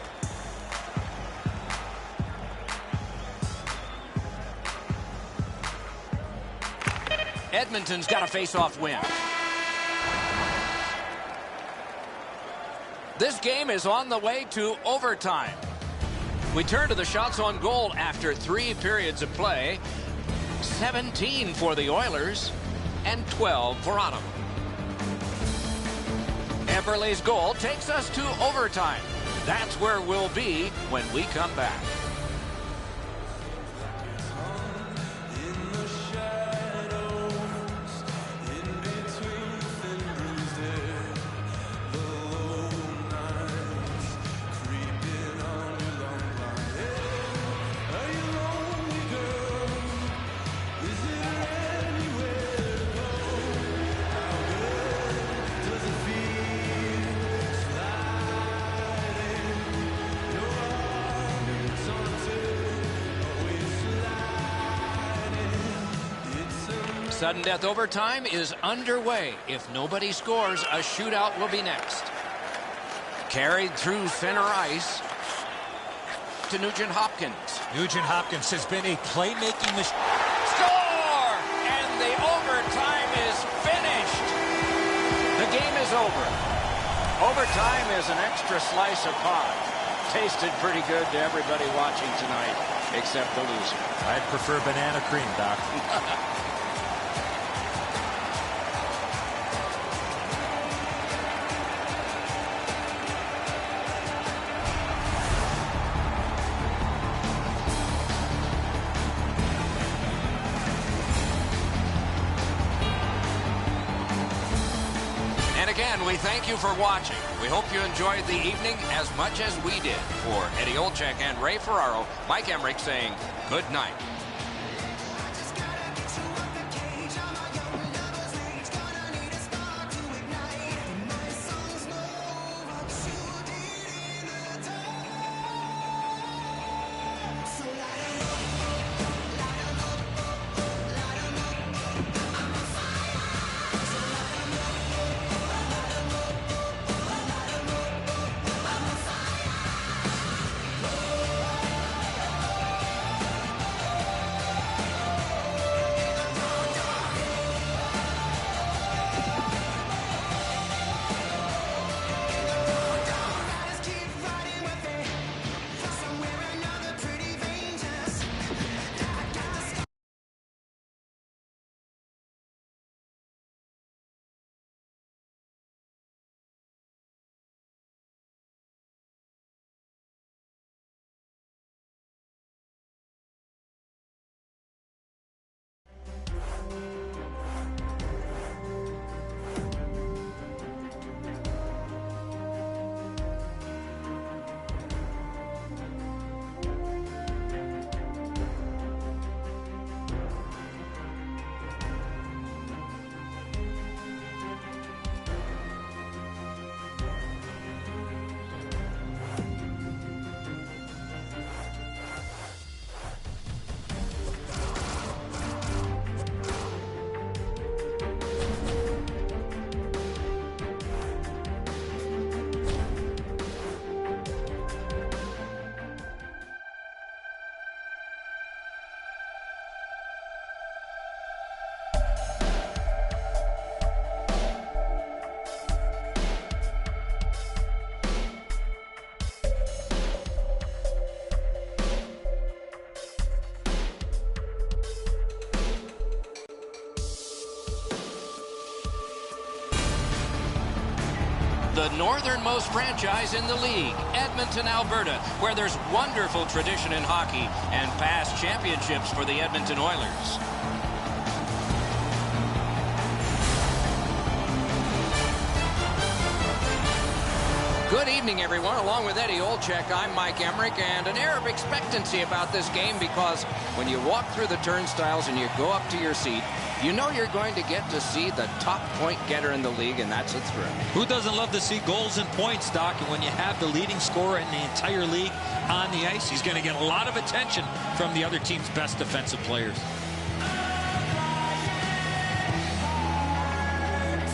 Edmonton's got a face-off win. This game is on the way to overtime. We turn to the shots on goal after 3 periods of play. 17 for the Oilers and 12 for Ottawa. Everly's goal takes us to overtime. That's where we'll be when we come back. Sudden death overtime is underway. If nobody scores, a shootout will be next. Carried through center ice to Nugent Hopkins. Nugent Hopkins has been a playmaking machine. Score! And the overtime is finished. The game is over. Overtime is an extra slice of pie. Tasted pretty good to everybody watching tonight, except the loser. I'd prefer banana cream, Doc. And again, we thank you for watching. We hope you enjoyed the evening as much as we did. For Eddie Olczyk and Ray Ferraro, Mike Emmerich saying good night. The northernmost franchise in the league, Edmonton, Alberta, where there's wonderful tradition in hockey and past championships for the Edmonton Oilers. Good evening, everyone. Along with Eddie Olczyk, I'm Mike Emmerich, and an air of expectancy about this game because when you walk through the turnstiles and you go up to your seat, you know you're going to get to see the top point getter in the league, and that's a thrill. Who doesn't love to see goals and points, Doc? And when you have the leading scorer in the entire league on the ice, he's going to get a lot of attention from the other team's best defensive players.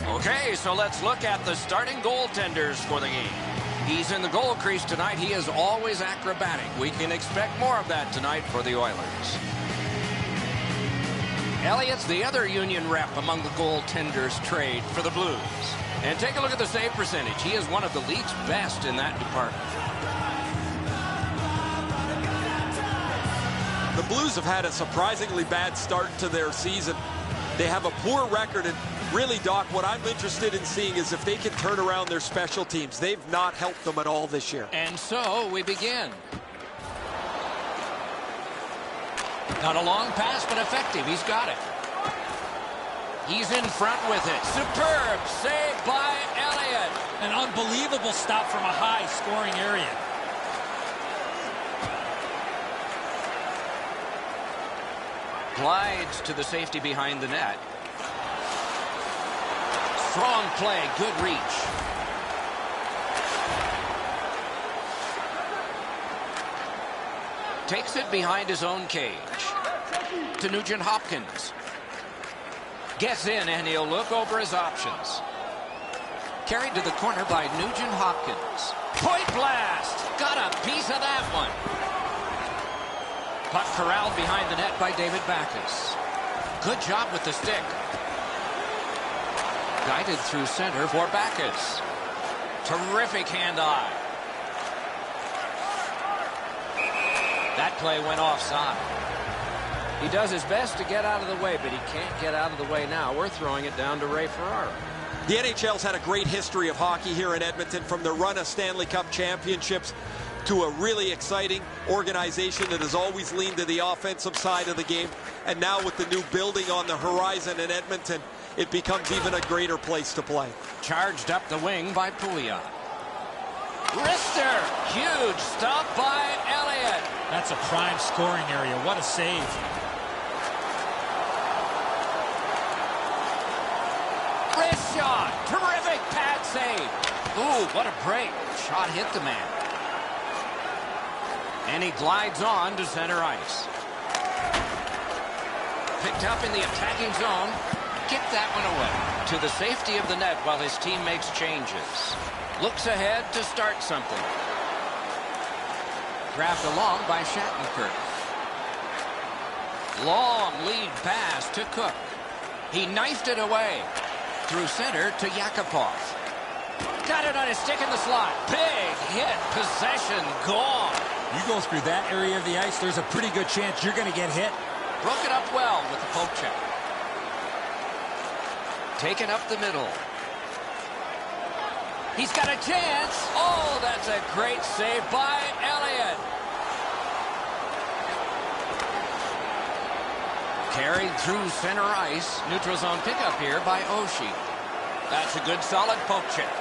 Okay, so let's look at the starting goaltenders for the game. He's in the goal crease tonight. He is always acrobatic. We can expect more of that tonight for the Oilers. Elliott's the other Union rep among the goaltenders trade for the Blues. And take a look at the save percentage. He is one of the league's best in that department. The Blues have had a surprisingly bad start to their season. They have a poor record, and really, Doc, what I'm interested in seeing is if they can turn around their special teams. They've not helped them at all this year. And so we begin. Not a long pass, but effective. He's got it. He's in front with it. Superb save by Elliott. An unbelievable stop from a high-scoring area. Glides to the safety behind the net. Strong play, good reach. Takes it behind his own cage. To Nugent Hopkins. Gets in, and he'll look over his options. Carried to the corner by Nugent Hopkins. Point blast! Got a piece of that one. Puck corralled behind the net by David Backes. Good job with the stick. Guided through center for Backes. Terrific hand-eye. That play went offside. He does his best to get out of the way, but he can't get out of the way now. We're throwing it down to Ray Ferraro. The NHL's had a great history of hockey here in Edmonton, from the run of Stanley Cup championships to a really exciting organization that has always leaned to the offensive side of the game. And now with the new building on the horizon in Edmonton, it becomes even a greater place to play. Charged up the wing by Pouliot. Wrister! Huge stop by Elliott. That's a prime scoring area. What a save. Wrist shot! Terrific pad save! Ooh, what a break. Shot hit the man. And he glides on to center ice. Picked up in the attacking zone. Kicked that one away to the safety of the net while his team makes changes. Looks ahead to start something. Grabbed along by Shattenkirk. Long lead pass to Cook. He knifed it away. Through center to Yakupov. Got it on his stick in the slot. Big hit. Possession gone. You go through that area of the ice, there's a pretty good chance you're going to get hit. Broke it up well with the poke check. Taken up the middle. He's got a chance. Oh, that's a great save by Elliott. Carried through center ice. Neutral zone pickup here by Oshie. That's a good solid poke check.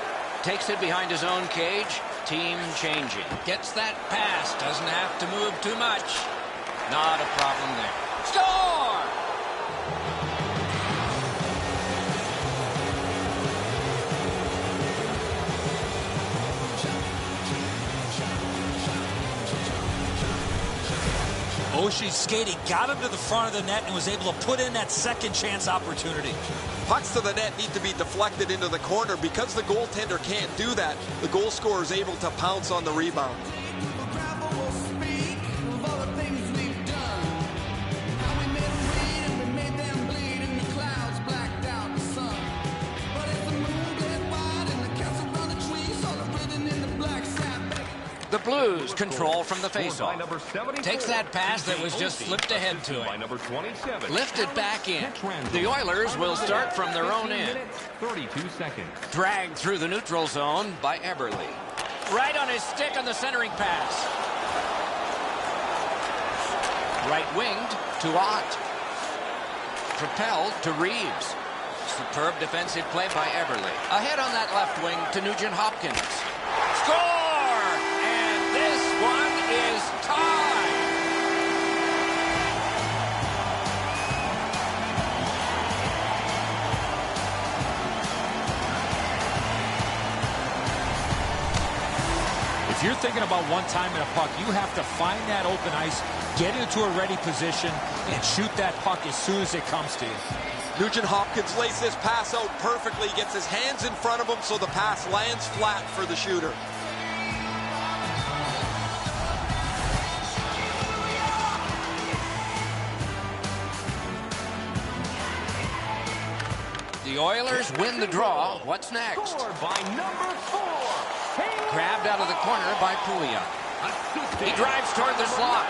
Takes it behind his own cage. Team changing. Gets that pass. Doesn't have to move too much. Not a problem there. Score! Oshie's skating got him to the front of the net and was able to put in that second chance opportunity. Pucks to the net need to be deflected into the corner. Because the goaltender can't do that, the goal scorer is able to pounce on the rebound. The Blues control from the faceoff. Takes that pass that was just flipped ahead to him. Lifted back in. The Oilers will start from their own end. 32 seconds. Dragged through the neutral zone by Eberle. Right on his stick on the centering pass. Right winged to Ott. Propelled to Reeves. Superb defensive play by Eberle. Ahead on that left wing to Nugent Hopkins. Score! This one is tied. If you're thinking about one time in a puck, you have to find that open ice, get into a ready position, and shoot that puck as soon as it comes to you. Nugent Hopkins lays this pass out perfectly. He gets his hands in front of him so the pass lands flat for the shooter. The Oilers win the draw. What's next? Scored by number 4. Grabbed out of the corner by Pouliot. He drives toward the slot.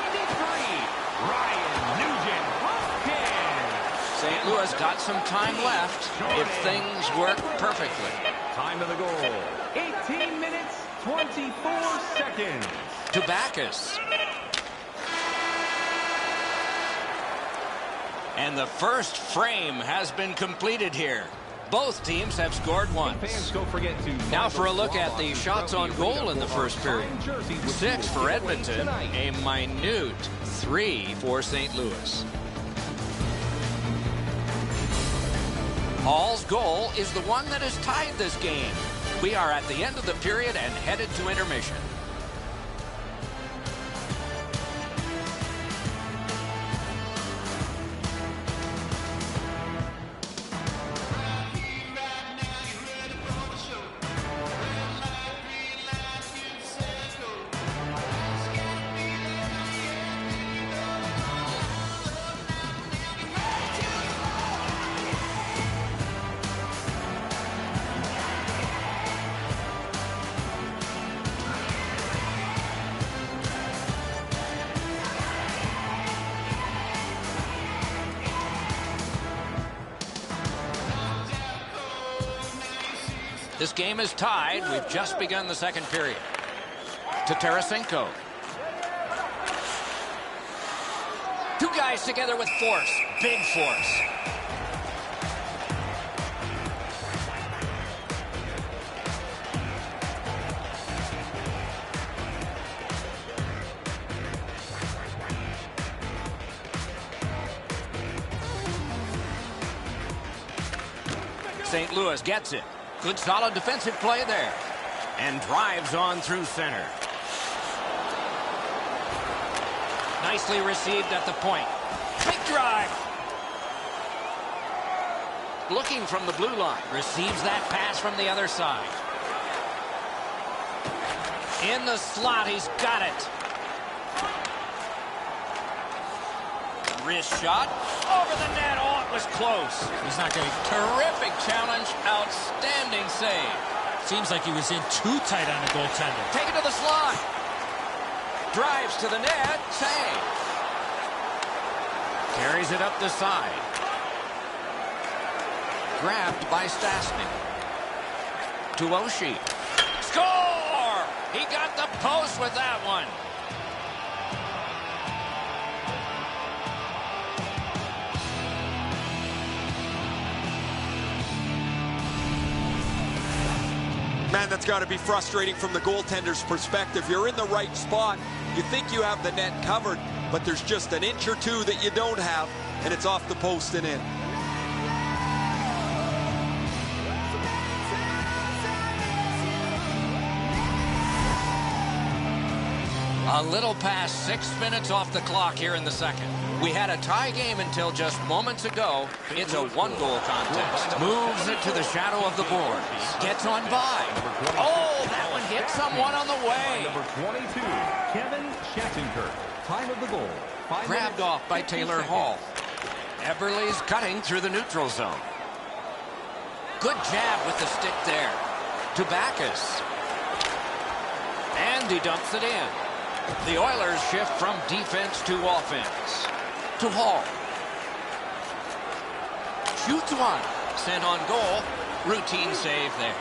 Ryan Nugent Hopkins. St. Louis got some time left if things work perfectly. Time of the goal. 18 minutes, 24 seconds. To Backus. And the first frame has been completed here. Both teams have scored once. Fans, don't forget to Now for a look at the shots on goal in the first period. 6 for Edmonton, a minute 3 for St. Louis. Hall's goal is the one that has tied this game. We are at the end of the period and headed to intermission. This game is tied. We've just begun the second period. To Tarasenko. Two guys together with force. Big force. St. Louis gets it. Good solid defensive play there. And drives on through center. Nicely received at the point. Big drive. Looking from the blue line. Receives that pass from the other side. In the slot, he's got it. Wrist shot. Over the net. Oh, it was close. He's not going to... Terrific challenge. Outstanding save. Seems like he was in too tight on the goaltender. Take it to the slot. Drives to the net. Save. Carries it up the side. Grabbed by Stastny. To Oshie. Score! He got the post with that one. Man, that's got to be frustrating from the goaltender's perspective. You're in the right spot. You think you have the net covered, but there's just an inch or two that you don't have, and it's off the post and in. A little past 6 minutes off the clock here in the second. We had a tie game until just moments ago. It's a one-goal contest. Moves it to the shadow of the boards. Gets on by. Oh, that one hit someone on the way. Number 22, Kevin Shattenkirk. Time of the goal. Grabbed off by Taylor Hall. Eberle's cutting through the neutral zone. Good jab with the stick there. To Backus. And he dumps it in. The Oilers shift from defense to offense. To Hall. Shoots one. Sent on goal. Routine save there.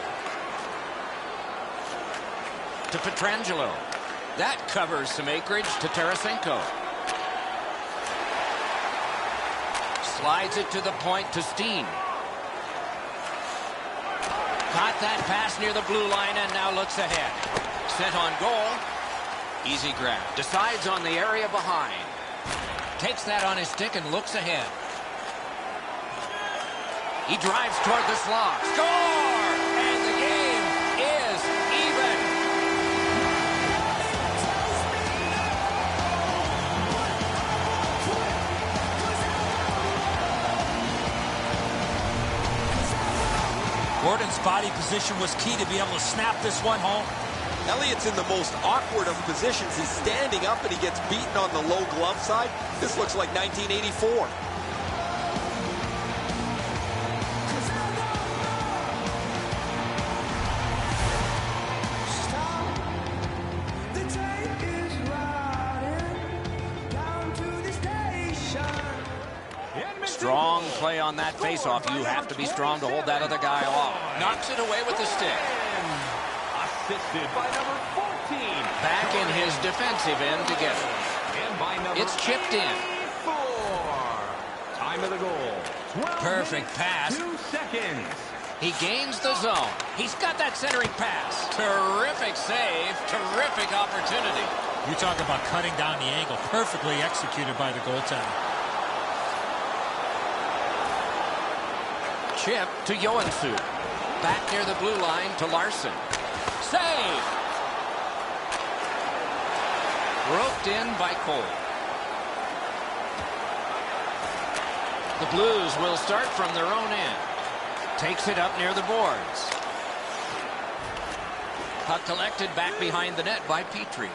To Pietrangelo. That covers some acreage to Tarasenko. Slides it to the point to Steen. Got that pass near the blue line and now looks ahead. Sent on goal. Easy grab. Decides on the area behind. Takes that on his stick and looks ahead. He drives toward the slot. Score! And the game is even. Gordon's body position was key to be able to snap this one home. Elliott's in the most awkward of positions. He's standing up and he gets beaten on the low glove side. This looks like 1984. The train is riding down to the station. Strong play on that faceoff. You have to be strong to hold that other guy off. Knocks it away with the stick. Assisted by number 14. Back in his defensive end to get it. And by number It's chipped in. 4. Time of the goal. 12 Perfect minutes, pass. 2 seconds. He gains the zone. He's got that centering pass. Terrific save. Terrific opportunity. You talk about cutting down the angle. Perfectly executed by the goaltender. Chip to Joensuu. Back near the blue line to Larson. Save! Roped in by Cole. The Blues will start from their own end. Takes it up near the boards. Puck collected back behind the net by Petrie.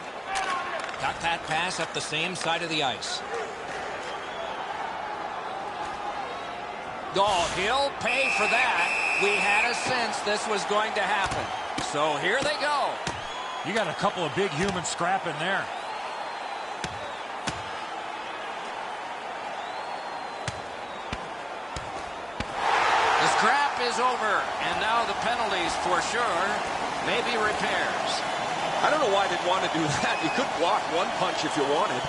Got that pass up the same side of the ice. Oh, he'll pay for that. We had a sense this was going to happen. So here they go. You got a couple of big humans scrapping there. The scrap is over, and now the penalties for sure. Maybe repairs. I don't know why I didn't want to do that. You could block one punch if you wanted.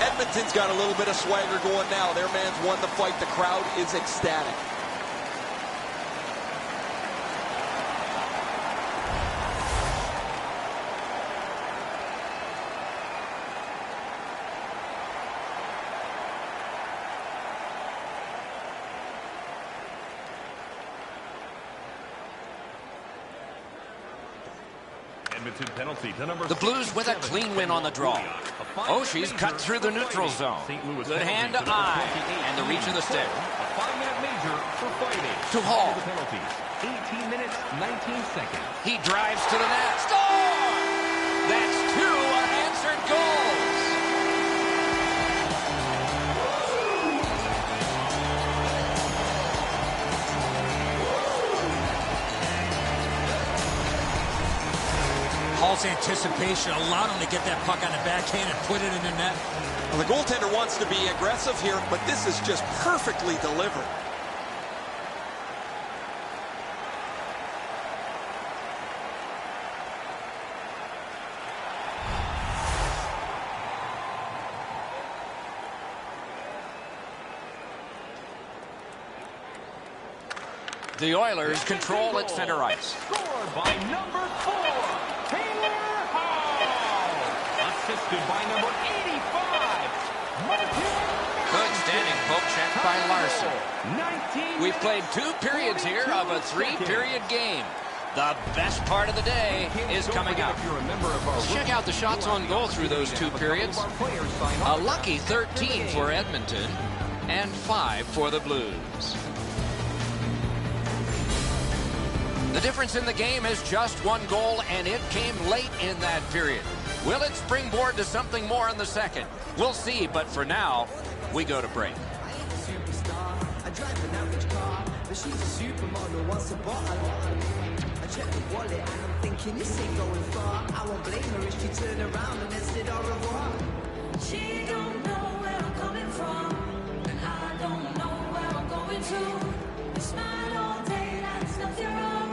Edmonton's got a little bit of swagger going now. Their man's won the fight. The crowd is ecstatic. The Blues with a clean win on the draw. Oshie's cut through the neutral zone. Good hand to eye, and the reach of the stick. A 5-minute major for fighting. To Hall. The penalties, 18 minutes, 19 seconds. He drives to the net. Score! That's 2 unanswered goals. Hall's anticipation allowed him to get that puck on the backhand and put it in the net. Well, the goaltender wants to be aggressive here, but this is just perfectly delivered. The Oilers control at center ice. Scored by number 4, Taylor Hall. Assisted by number 85, Martin. Good standing poke check by Larson. We've played 2 periods here of a 3-period game. The best part of the day is coming up. Check out the shots on goal through those 2 periods. A lucky 13 for Edmonton and 5 for the Blues. The difference in the game is just 1 goal, and it came late in that period. Will it springboard to something more in the second? We'll see, but for now, we go to break. I drive an average car, but she's a supermodel, wants a bottle. I check the wallet and I'm thinking this ain't going far. I won't blame her if she turned around and then said au revoir. She don't know where I'm coming from, and I don't know where I'm going to. We smile all day, that's nothing wrong,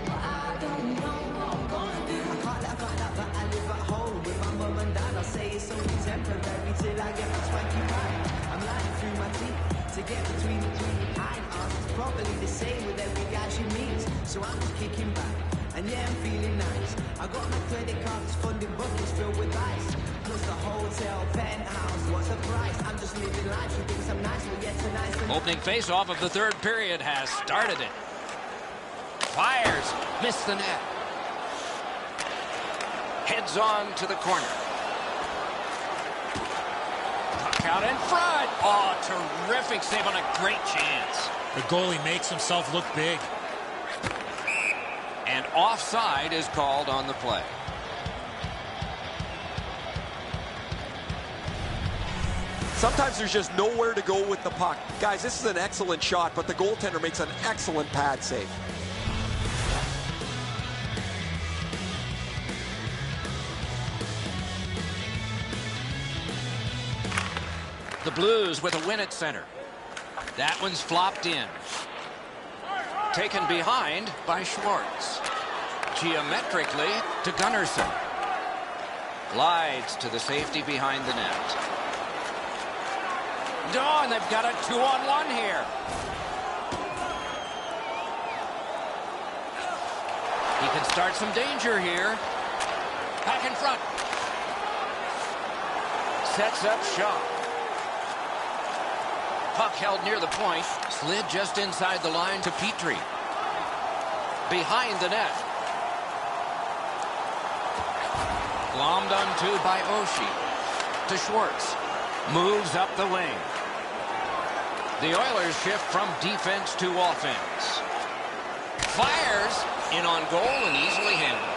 but I don't know what I'm gonna do. I can't laugh at that, but I live at home with my mum and dad. I'll say it's only temporary till I get my swanky back. I'm lying through my teeth to get between the 3 behind us. It's probably the same with every guy she meets, so I'm just kicking back. And yeah, I'm feeling nice. I got my credit cards, funding buckets filled with ice. Plus the hotel, penthouse, what's the price? I'm just living life, she thinks I'm nice, but yet tonight's the Opening face-off of the 3rd period has started it. Fires, missed the net. Heads on to the corner. Puck out in front. Oh, terrific save on a great chance. The goalie makes himself look big. And offside is called on the play. Sometimes there's just nowhere to go with the puck. Guys, this is an excellent shot, but the goaltender makes an excellent pad save. The Blues with a win at center. That one's flopped in. Taken behind by Schwartz. Geometrically to Gunnarsson. Glides to the safety behind the net. Oh, and they've got a 2-on-1 here. He can start some danger here. Back in front. Sets up shot. Puck held near the point. Slid just inside the line to Petrie. Behind the net. Glommed onto by Oshie. To Schwartz. Moves up the wing. The Oilers shift from defense to offense. Fires in on goal and easily handled.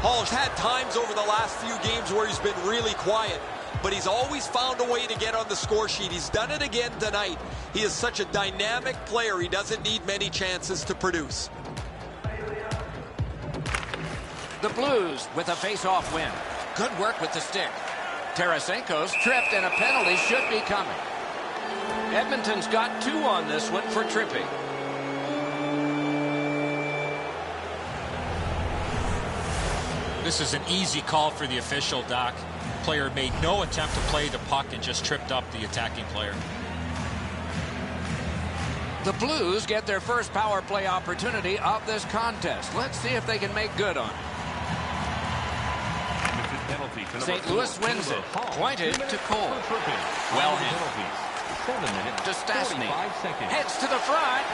Hall's had times over the last few games where he's been really quiet, but he's always found a way to get on the score sheet. He's done it again tonight. He is such a dynamic player. He doesn't need many chances to produce. The Blues with a face-off win. Good work with the stick. Tarasenko's tripped and a penalty should be coming. Edmonton's got 2 on this one for tripping. This is an easy call for the official, Doc. Player made no attempt to play the puck and just tripped up the attacking player. The Blues get their first power play opportunity of this contest. Let's see if they can make good on it. St. Louis wins it. Pointed to Cole. Well handled. 7 minutes, To Stastny. 45 seconds. Heads to the front.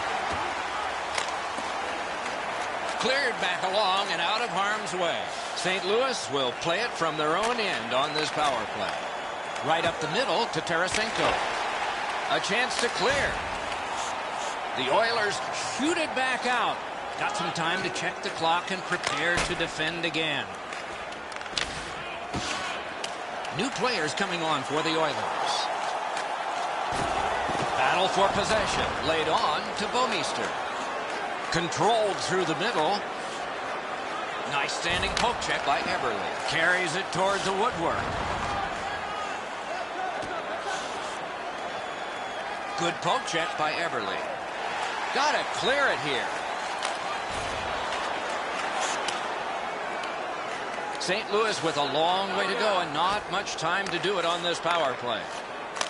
Cleared back along and out of harm's way. St. Louis will play it from their own end on this power play. Right up the middle to Tarasenko. A chance to clear. The Oilers shoot it back out. Got some time to check the clock and prepare to defend again. New players coming on for the Oilers. Battle for possession. Laid on to Bouwmeester. Controlled through the middle. Nice standing poke check by Eberle. Carries it towards the woodwork. Good poke check by Eberle. Got to clear it here. St. Louis with a long way to go and not much time to do it on this power play.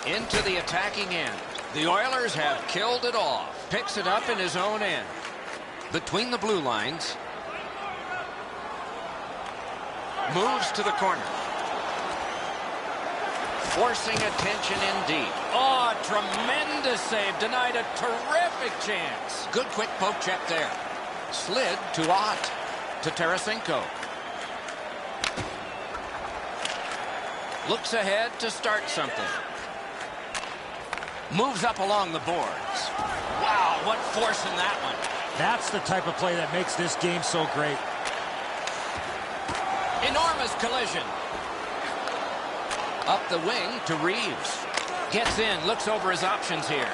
Into the attacking end. The Oilers have killed it off. Picks it up in his own end. Between the blue lines. Moves to the corner. Forcing attention indeed. Oh, tremendous save. Denied a terrific chance. Good quick poke check there. Slid to Ott. To Tarasenko. Looks ahead to start something. Moves up along the boards. Wow, what force in that one. That's the type of play that makes this game so great. Enormous collision. Up the wing to Reeves. Gets in, looks over his options here.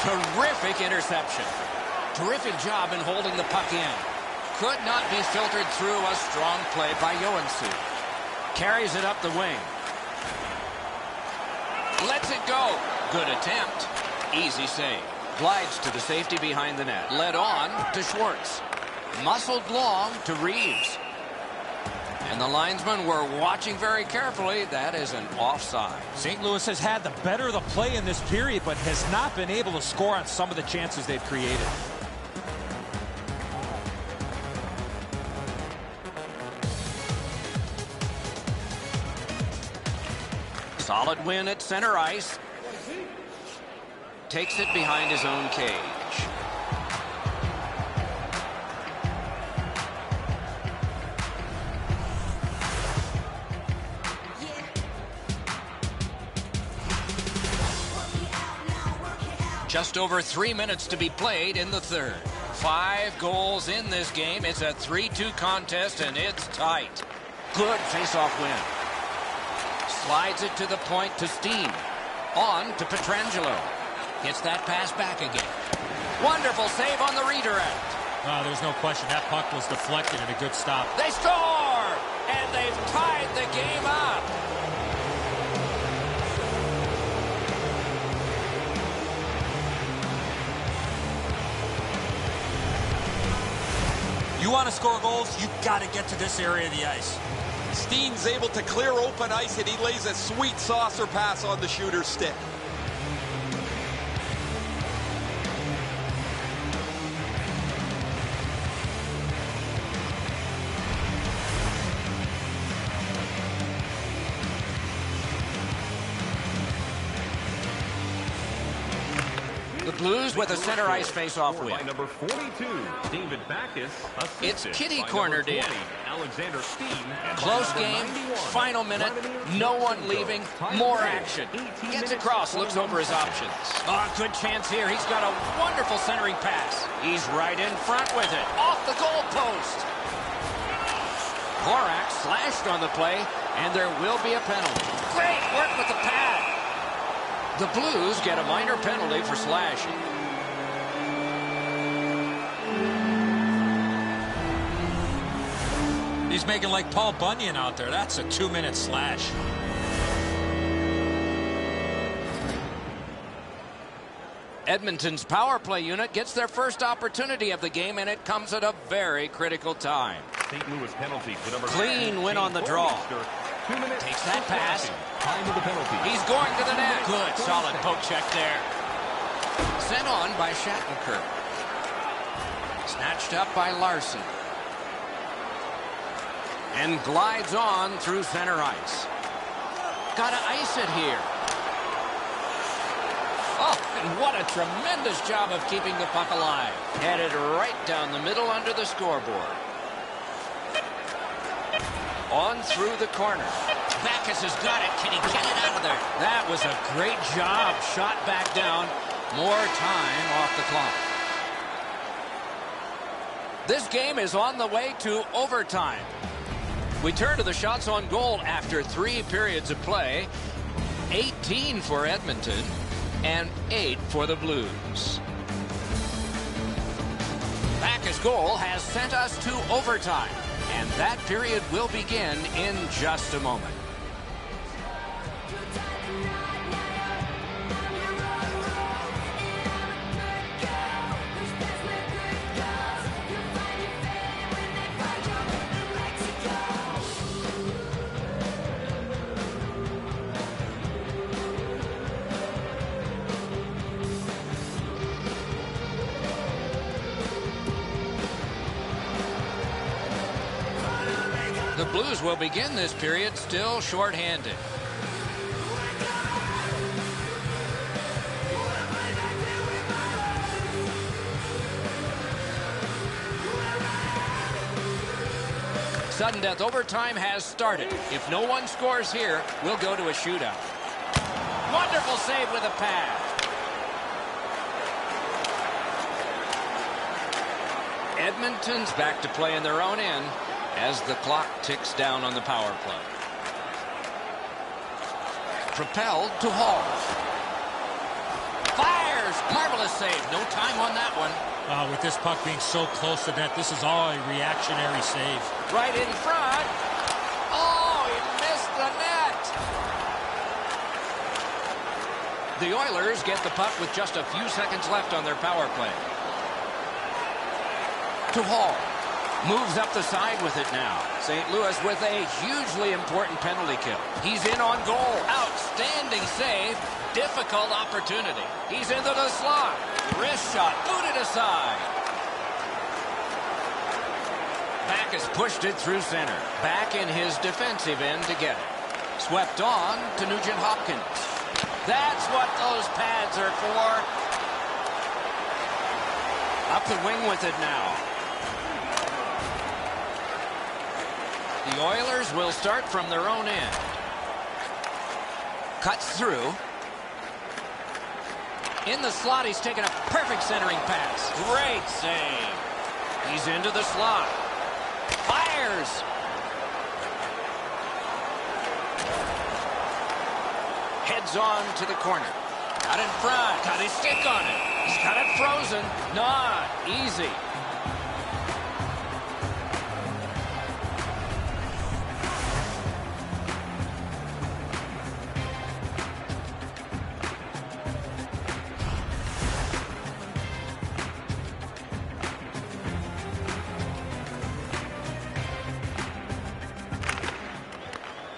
Terrific interception. Terrific job in holding the puck in. Could not be filtered through. A strong play by Joensuu. Carries it up the wing. Lets it go. Good attempt. Easy save. Glides to the safety behind the net. Led on to Schwartz. Muscled long to Reeves. And the linesmen were watching very carefully. That is an offside. St. Louis has had the better of the play in this period, but has not been able to score on some of the chances they've created. Solid win at center ice. Takes it behind his own cage. Just over 3 minutes to be played in the third. 5 goals in this game. It's a 3-2 contest, and it's tight. Good face-off win. Slides it to the point to Steen. On to Pietrangelo. Gets that pass back again. Wonderful save on the redirect. There's no question that puck was deflected and a good stop. They score! And they've tied the game up. You want to score goals, you've got to get to this area of the ice. Steen's able to clear open ice, and he lays a sweet saucer pass on the shooter's stick. The Blues with a center ice face-off win. By number 42, David Backus. It's Assisted kitty by cornered number in. 20, Alexander Steen. And Close by number game, 91, final minute, Vladimir no one Tarasenko. leaving, Time more play, action. 18 Gets minutes, across, looks 41 over his seconds. options. Oh, good chance here. He's got a wonderful centering pass. He's right in front with it. Off the goal post. Horak slashed on the play, and there will be a penalty. Great work with the pad. The Blues get a minor penalty for slashing. He's making like Paul Bunyan out there. That's a 2-minute slash. Edmonton's power play unit gets their first opportunity of the game, and it comes at a very critical time. St. Louis penalty to number Clean win on the draw. 2 minutes. Takes that pass. Time of the penalty. He's going to the net. Good, solid poke check there. Sent on by Shattenkirk. Snatched up by Larson. And glides on through center ice. Gotta ice it here. Oh, and what a tremendous job of keeping the puck alive. Headed right down the middle under the scoreboard. On through the corner. Backus has got it. Can he get it out of there? That was a great job. Shot back down. More time off the clock. This game is on the way to overtime. We turn to the shots on goal after 3 periods of play. 18 for Edmonton and 8 for the Blues. Backus' goal has sent us to overtime, and that period will begin in just a moment. The Blues will begin this period still shorthanded. Sudden death overtime has started. If no one scores here, we'll go to a shootout. Wonderful save with a pad. Edmonton's back to play in their own end as the clock ticks down on the power play. Propelled to Hall. Fires! Marvelous save. No time on that one. With this puck being so close to net, this is all a reactionary save. Right in front. Oh, he missed the net. The Oilers get the puck with just a few seconds left on their power play. To Hall. Moves up the side with it now. St. Louis with a hugely important penalty kill. He's in on goal. Outstanding save. Difficult opportunity. He's into the slot. Wrist shot. Booted aside. Backus pushed it through center. Back in his defensive end to get it. Swept on to Nugent Hopkins. That's what those pads are for. Up the wing with it now. The Oilers will start from their own end. Cuts through. In the slot, he's taken a perfect centering pass. Great save. He's into the slot. Fires. Heads on to the corner. Got in front. Got his stick on it. He's got it frozen. Not easy.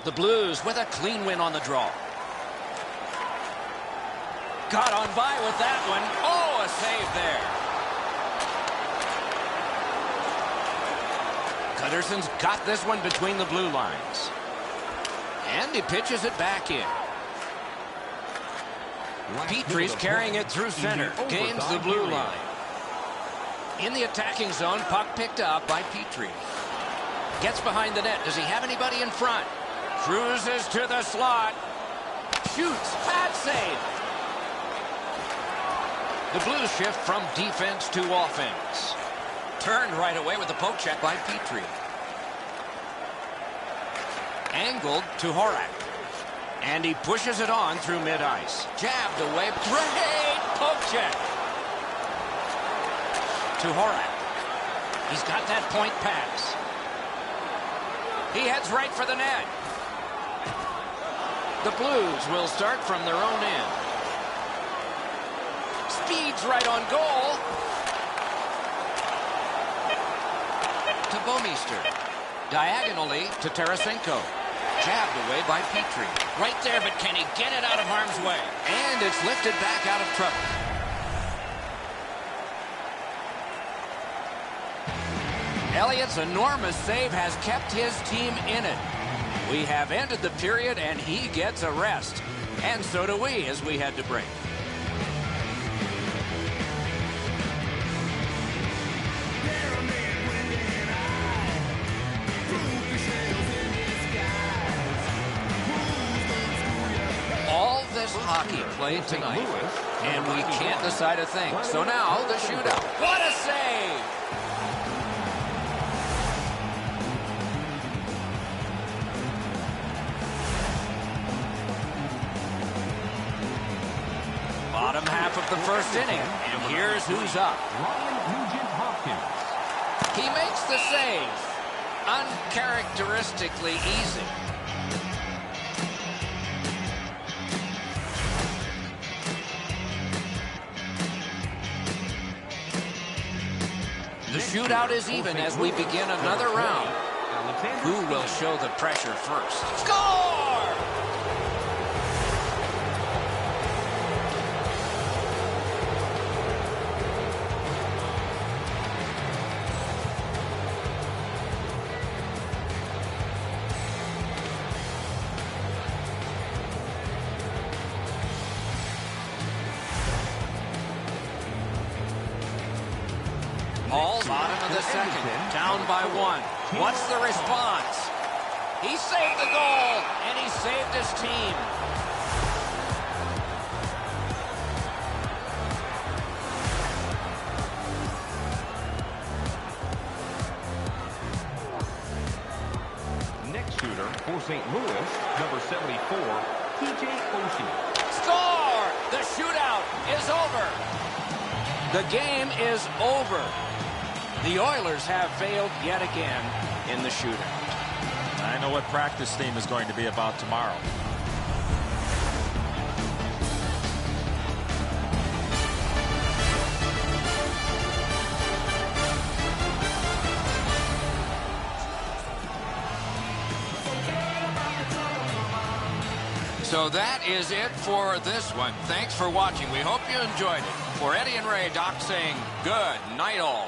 The Blues with a clean win on the draw. Got on by with that one. Oh, a save there. Gutterson's got this one between the blue lines. And he pitches it back in. Petrie's carrying it through center. Gains the blue line. In the attacking zone, puck picked up by Petrie. Gets behind the net. Does he have anybody in front? Cruises to the slot. Shoots. Pad save. The Blues shift from defense to offense. Turned right away with the poke check by Petrie. Angled to Horak. And he pushes it on through mid-ice. Jabbed away. Great poke check. To Horak. He's got that point pass. He heads right for the net. The Blues will start from their own end. speeds right on goal. To Bomeister. Diagonally to Tarasenko. Jabbed away by Petrie. Right there, but can he get it out of harm's way? And it's lifted back out of trouble. Elliott's enormous save has kept his team in it. We have ended the period, and he gets a rest. And so do we as we head to break. All this hockey played tonight, and we can't decide a thing. So now the shootout. What a save! Bottom half of the first inning, and here's who's up. He makes the save. Uncharacteristically easy. The shootout is even as we begin another round. Who will show the pressure first? Score! Paul's bottom of the second, down by one. What's the response? He saved the goal, and he saved his team. Next shooter for St. Louis, number 74, TJ Oshie. Score! The shootout is over. The game is over. The Oilers have failed yet again in the shootout. I know what practice theme is going to be about tomorrow. So that is it for this one. Thanks for watching. We hope you enjoyed it. For Eddie and Ray, Doc saying good night all.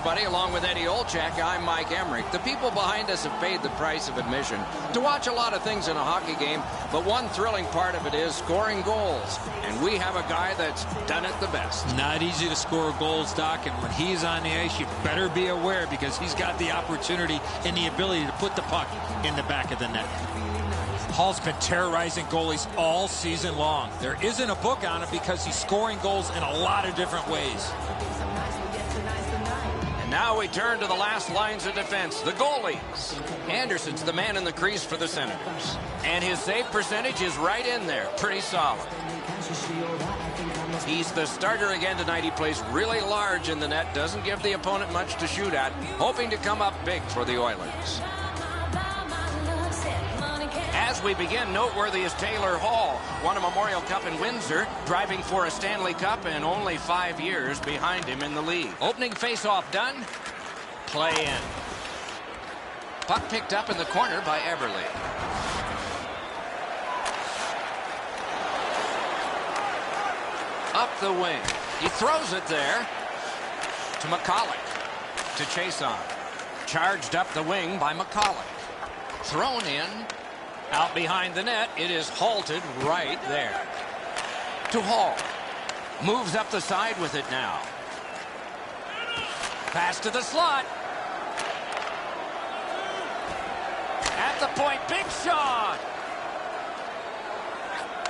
everybody. Along with Eddie Olchak, I'm Mike Emmerich. The people behind us have paid the price of admission to watch a lot of things in a hockey game, but one thrilling part of it is scoring goals. And we have a guy that's done it the best. Not easy to score goals, Doc, and when he's on the ice, you better be aware because he's got the opportunity and the ability to put the puck in the back of the net. Hall's been terrorizing goalies all season long. There isn't a book on him because he's scoring goals in a lot of different ways. And now we turn to the last lines of defense, the goalies. Anderson's the man in the crease for the Senators. And his save percentage is right in there, pretty solid. He's the starter again tonight. He plays really large in the net, doesn't give the opponent much to shoot at, hoping to come up big for the Oilers. As we begin, noteworthy is Taylor Hall. Won a Memorial Cup in Windsor, driving for a Stanley Cup and only 5 years behind him in the league. Opening faceoff done. Play in. Puck picked up in the corner by Everly. Up the wing. He throws it there to McCulloch to chase on. Charged up the wing by McCulloch. Thrown in. Out behind the net, it is halted right there. To Hall. Moves up the side with it now. Pass to the slot. At the point, big shot.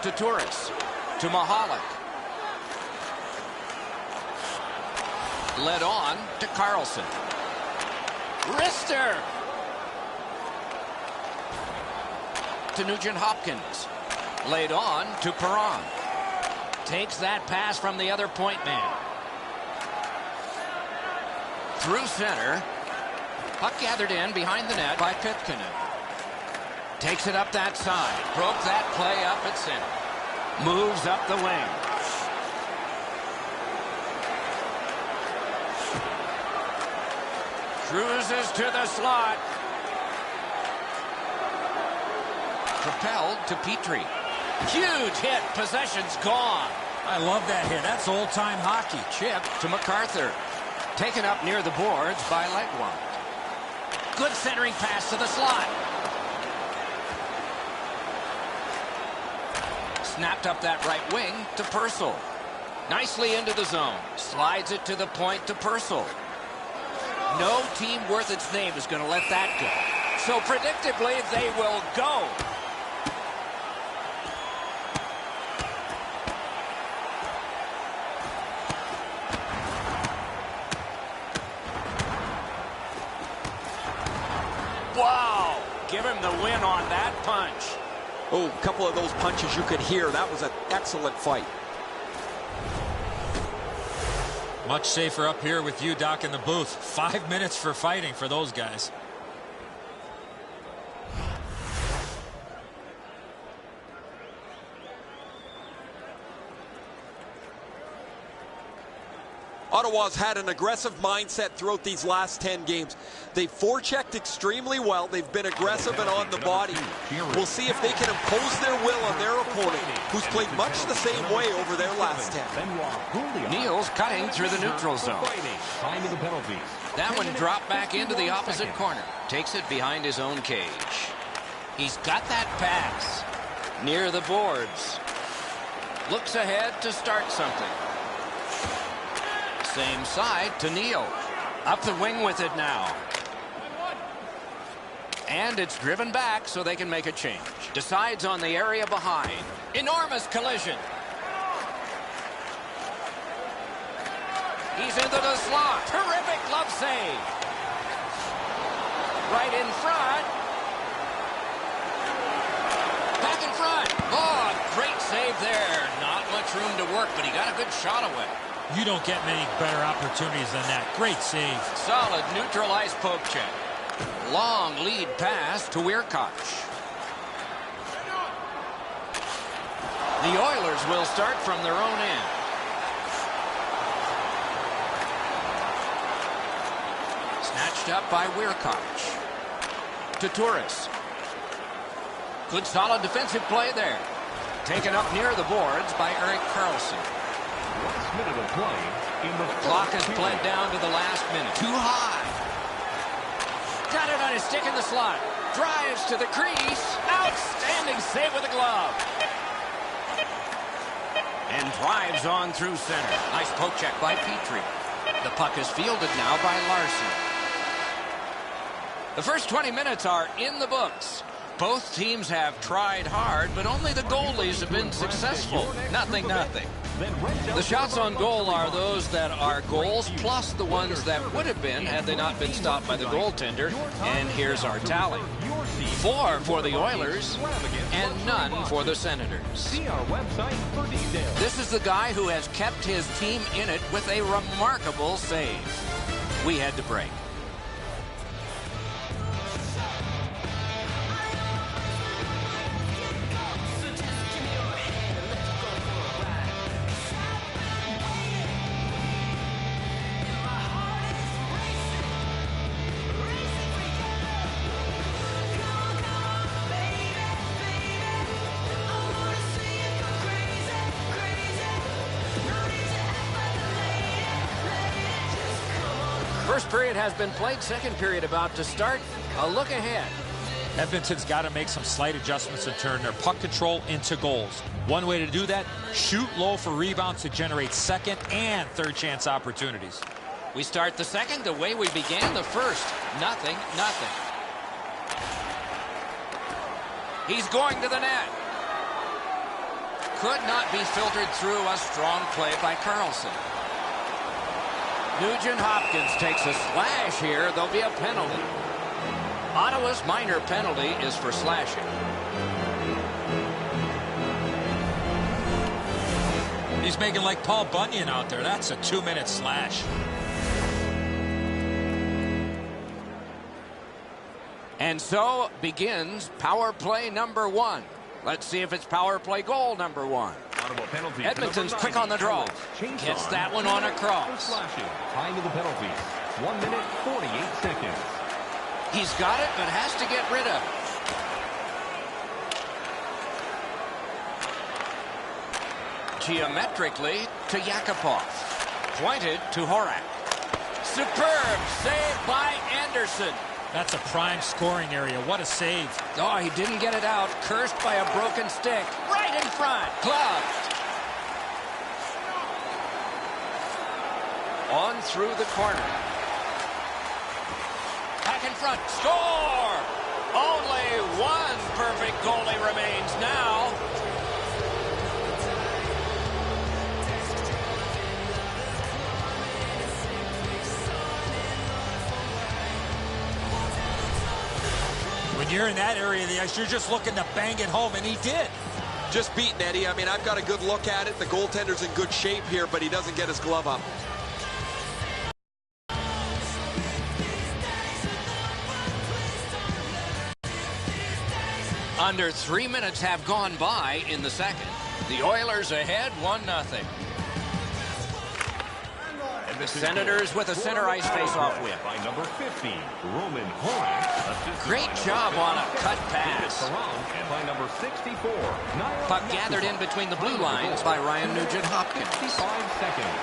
To Turris. To Mahalik. Led on to Carlson. Wrister. To Nugent Hopkins. Laid on to Perron. Takes that pass from the other point man. Through center. Puck gathered in behind the net by Pipkinen. Takes it up that side. Broke that play up at center. Moves up the wing. Cruises to the slot. Propelled to Petrie. Huge hit. Possession's gone. I love that hit. That's old-time hockey. Chip to MacArthur. Taken up near the boards by Legwand. Good centering pass to the slot. Snapped up that right wing to Purcell. Nicely into the zone. Slides it to the point to Purcell. No team worth its name is going to let that go. So predictably, they will go. Wow! Give him the win on that punch. Oh, a couple of those punches you could hear. That was an excellent fight. Much safer up here with you, Doc, in the booth. 5 minutes for fighting for those guys. Ottawa's had an aggressive mindset throughout these last 10 games. They've forechecked extremely well. They've been aggressive and on the body. We'll see if they can impose their will on their opponent, who's played much the same way over their last 10. Neal's cutting through the neutral zone. That one dropped back into the opposite corner. Takes it behind his own cage. He's got that pass. Near the boards. Looks ahead to start something. Same side to Neal. Up the wing with it now. And it's driven back so they can make a change. Decides on the area behind. Enormous collision. He's into the slot. Terrific glove save. Right in front. Back in front. Oh, great save there. Not much room to work, but he got a good shot away. You don't get many better opportunities than that. Great save. Solid neutral ice poke check. Long lead pass to Weirkoch. The Oilers will start from their own end. Snatched up by Weirkoch. To Turris. Good solid defensive play there. Taken up near the boards by Erik Karlsson. Last minute of play Clock has bled down to the last minute. Too high. Got it on his stick in the slot. Drives to the crease. Outstanding save with a glove. And drives on through center. Nice poke check by Petrie. The puck is fielded now by Larson. The first 20 minutes are in the books. Both teams have tried hard, but only the goalies have been successful. Nothing. The shots on goal are those that are goals, plus the ones that would have been had they not been stopped by the goaltender. And here's our tally. 4 for the Oilers, and none for the Senators. See our website for details. This is the guy who has kept his team in it with a remarkable save. We head to break. First period has been played. Second period about to start. A look ahead. Edmonton's got to make some slight adjustments and turn their puck control into goals. One way to do that, shoot low for rebounds to generate second and third chance opportunities. We start the second the way we began the first. Nothing. He's going to the net. Could not be filtered through. A strong play by Carlson. Nugent Hopkins takes a slash here. There'll be a penalty. Ottawa's minor penalty is for slashing. He's making like Paul Bunyan out there. That's a 2-minute slash. And so begins power play number 1. Let's see if it's power play goal number 1. Edmonton's quick on the draw. Gets that one on a cross. Time to the penalties. 1 minute, 48 seconds. He's got it, but has to get rid of it. Geometrically to Yakupov. Pointed to Horak. Superb save by Anderson. That's a prime scoring area. What a save. Oh, he didn't get it out. Cursed by a broken stick. Right in front. Gloved. On through the corner. Back in front. Score! Only one perfect goalie remains now. When you're in that area of the ice, you're just looking to bang it home, and he did. Just beaten Eddie. I mean, I've got a good look at it. The goaltender's in good shape here, but he doesn't get his glove up. Under 3 minutes have gone by in the second. The Oilers ahead 1-0. The Senators with a center ice face-off win. By number 50, Roman Horak. Great job on a cut pass. And by number 64, Puck gathered in between the blue lines by Ryan Nugent Hopkins. 55 seconds.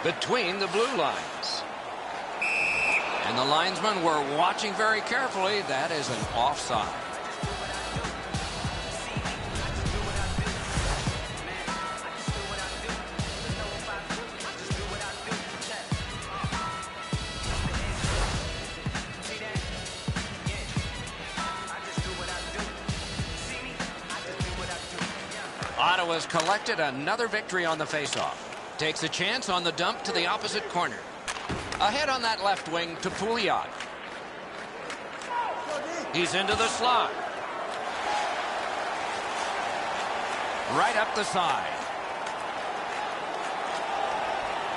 Between the blue lines. And the linesmen were watching very carefully. That is an offside. Ottawa's collected another victory on the faceoff. Takes a chance on the dump to the opposite corner. Ahead on that left wing to Pouliot. He's into the slot. Right up the side.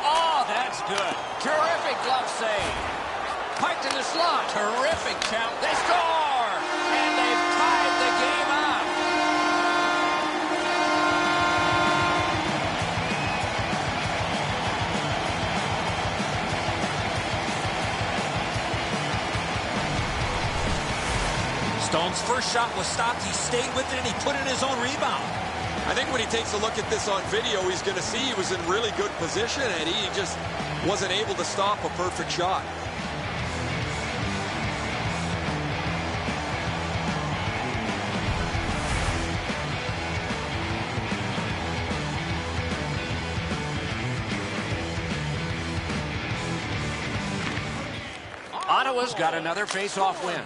Oh, that's good. Terrific glove save. Parked in the slot. Terrific count. They score! And they've tied the game up. Stone's first shot was stopped. He stayed with it, and he put in his own rebound. I think when he takes a look at this on video, he's going to see he was in really good position, and he just wasn't able to stop a perfect shot. Ottawa's got another face-off win.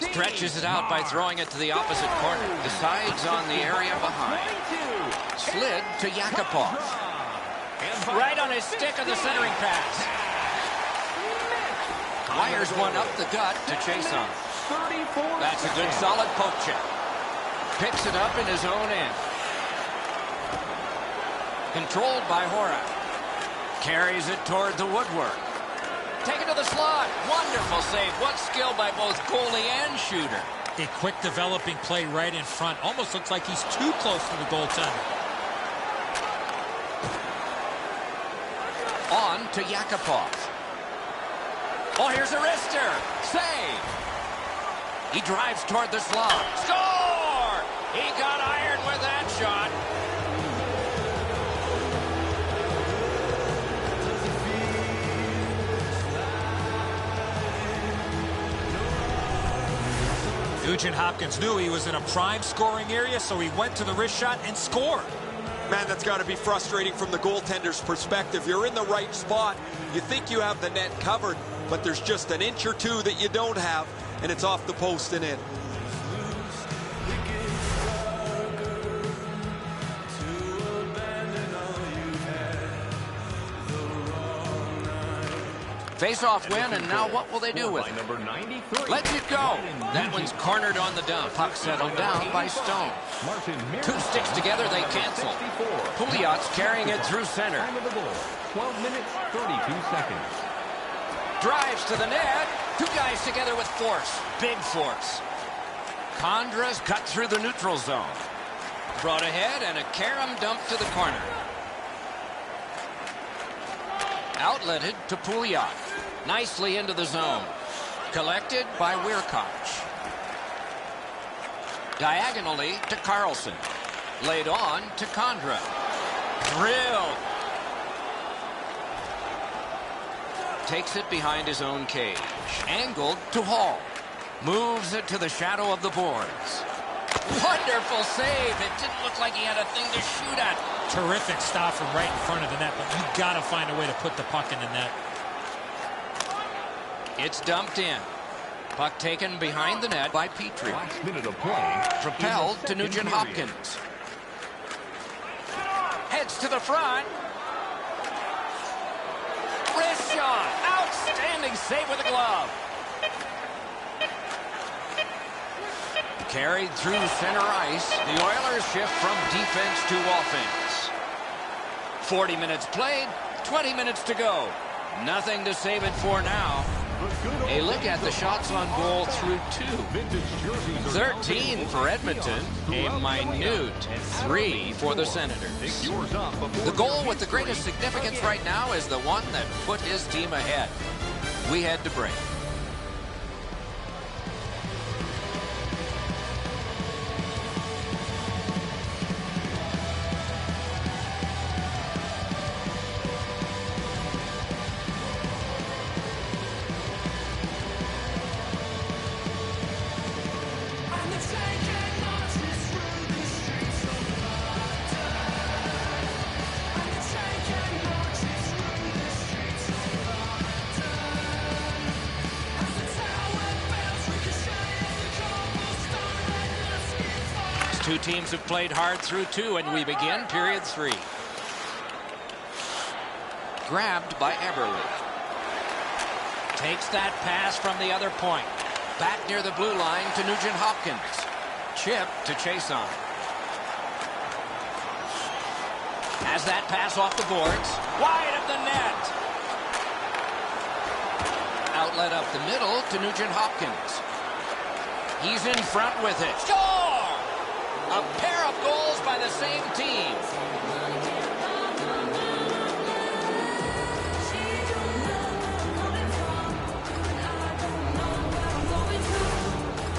Stretches it out by throwing it to the opposite corner. Decides on the area behind. Slid to Yakupov. Right on his stick on the centering pass. Wires one up the gut to chase on. That's a good solid poke check. Picks it up in his own end. Controlled by Horak. Carries it toward the woodwork. Taken to the slot. Wonderful save. What skill by both goalie and shooter. A quick developing play right in front. Almost looks like he's too close to the goaltender. On to Yakupov. Oh, here's a wrister. Save. He drives toward the slot. Score! He got iron with that shot. Nugent Hopkins knew he was in a prime scoring area, so he went to the wrist shot and scored. Man, that's got to be frustrating from the goaltender's perspective. You're in the right spot. You think you have the net covered, but there's just an inch or two that you don't have, and it's off the post and in. Face-off win, and now what will they do with it? Let's it go. That one's cornered on the dump. Puck settled down by Stone. Two sticks together, they cancel. Pouliot's carrying it through center. 12 minutes, 32 seconds. Drives to the net. Two guys together with force. Big force. Condra's cut through the neutral zone. Brought ahead, and a carom dump to the corner. Outletted to Pouliot. Nicely into the zone. Collected by Weirkoch. Diagonally to Carlson. Laid on to Condra. Drilled. Takes it behind his own cage. Angled to Hall. Moves it to the shadow of the boards. Wonderful save. It didn't look like he had a thing to shoot at. Terrific stop from right in front of the net, but you got to find a way to put the puck in the net. It's dumped in. Puck taken behind the net by Petrie. Last minute of play. Propelled to Nugent Hopkins. Heads to the front. Wrist shot. Outstanding save with a glove. Carried through center ice. The Oilers shift from defense to offense. 40 minutes played, 20 minutes to go. Nothing to save it for now. A look at the shots on goal through 2. 13 for Edmonton, a minute 3 for the Senators. The goal with the greatest significance right now is the one that put his team ahead. We head to break. Two teams have played hard through 2, and we begin period 3. Grabbed by Eberle. Takes that pass from the other point. Back near the blue line to Nugent Hopkins. Chip to Chason. Has that pass off the boards. Wide of the net. Outlet up the middle to Nugent Hopkins. He's in front with it. Score! A pair of goals by the same team.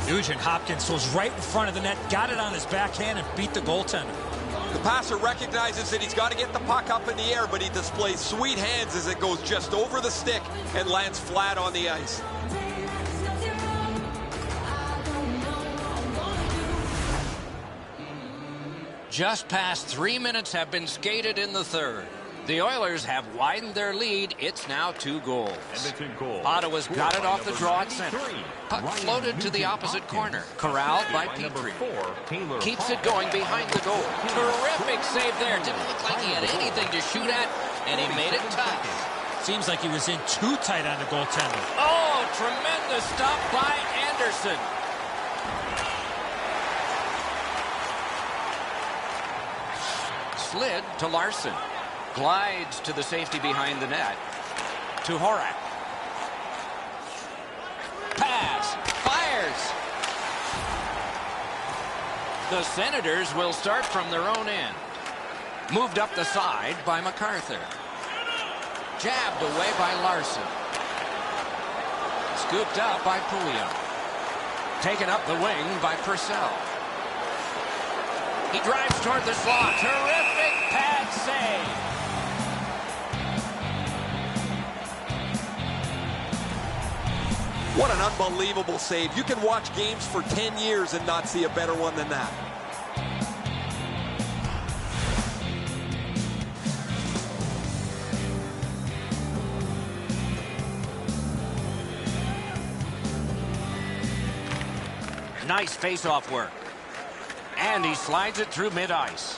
Nugent Hopkins was right in front of the net, got it on his backhand, and beat the goaltender. The passer recognizes that he's got to get the puck up in the air, but he displays sweet hands as it goes just over the stick and lands flat on the ice. Just past 3 minutes have been skated in the third. The Oilers have widened their lead. It's now 2 goals. Ottawa's got it off the draw at center. Puck floated to the opposite corner. Corralled by Petrie. Keeps it going behind the goal. Terrific save there. Didn't look like he had anything to shoot at, and he made it tough. Seems like he was in too tight on the goaltender. Oh, tremendous stop by Anderson. Slid to Larson. Glides to the safety behind the net. To Horak. Pass. Fires. The Senators will start from their own end. Moved up the side by MacArthur. Jabbed away by Larson. Scooped up by Pouliot. Taken up the wing by Purcell. He drives toward the slot. Terrific pad save. What an unbelievable save. You can watch games for 10 years and not see a better one than that. Nice face-off work. And he slides it through mid-ice.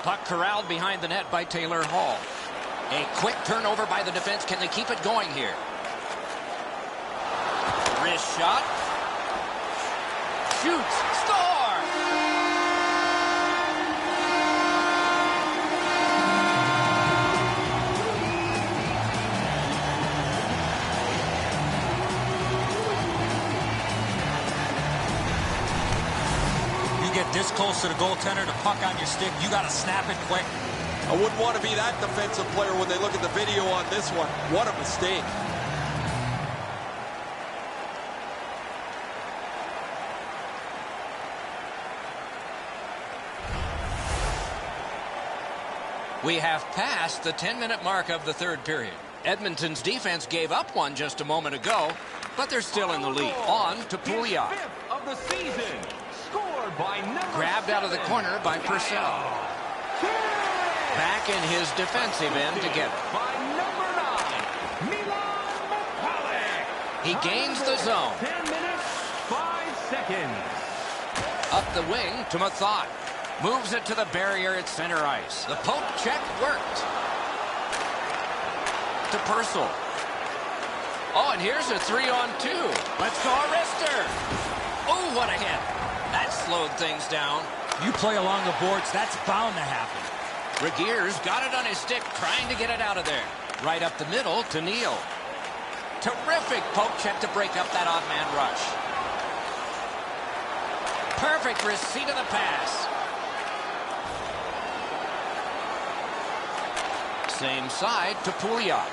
Puck corralled behind the net by Taylor Hall. A quick turnover by the defense. Can they keep it going here? Wrist shot. Shoots. Score! You get this close to the goaltender, the puck on your stick, you got to snap it quick. I wouldn't want to be that defensive player when they look at the video on this one. What a mistake. We have passed the 10-minute mark of the third period. Edmonton's defense gave up one just a moment ago, but they're still in the lead. On to Pouliot. Of the season, scored by Grabbed out of the corner by Purcell. Back in his defensive end to get it. by number 9, Milan Michalek. He gains the zone. 10 minutes, 5 seconds. Up the wing to Mathot. Moves it to the barrier at center ice. The poke check worked. To Purcell. Oh, and here's a 3-on-2. Let's go, Arister. Oh, what a hit. That slowed things down. You play along the boards, that's bound to happen. Regeer's got it on his stick, trying to get it out of there. Right up the middle to Neal. Terrific poke check to break up that odd man rush. Perfect receipt of the pass. Same side to Pouliot.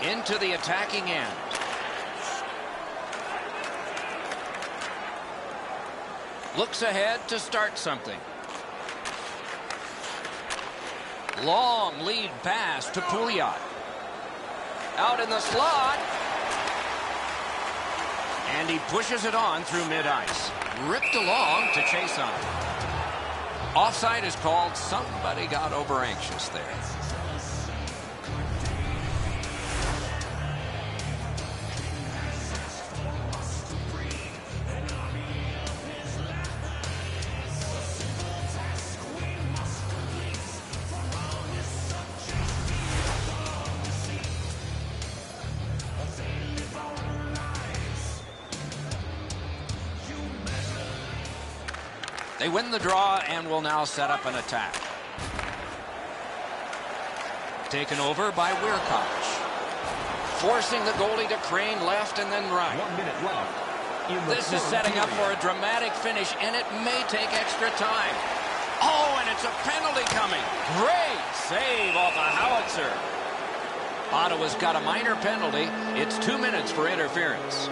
Into the attacking end. Looks ahead to start something. Long lead pass to Pouliot. Out in the slot. And he pushes it on through mid-ice. Ripped along to chase on. Offside is called. Somebody got over anxious there. They win the draw and will now set up an attack. Taken over by Weirkoch. Forcing the goalie to crane left and then right. 1 minute left. This is setting up for a dramatic finish, and it may take extra time. Oh, and it's a penalty coming. Great save off a howitzer. Ottawa's got a minor penalty. It's 2 minutes for interference.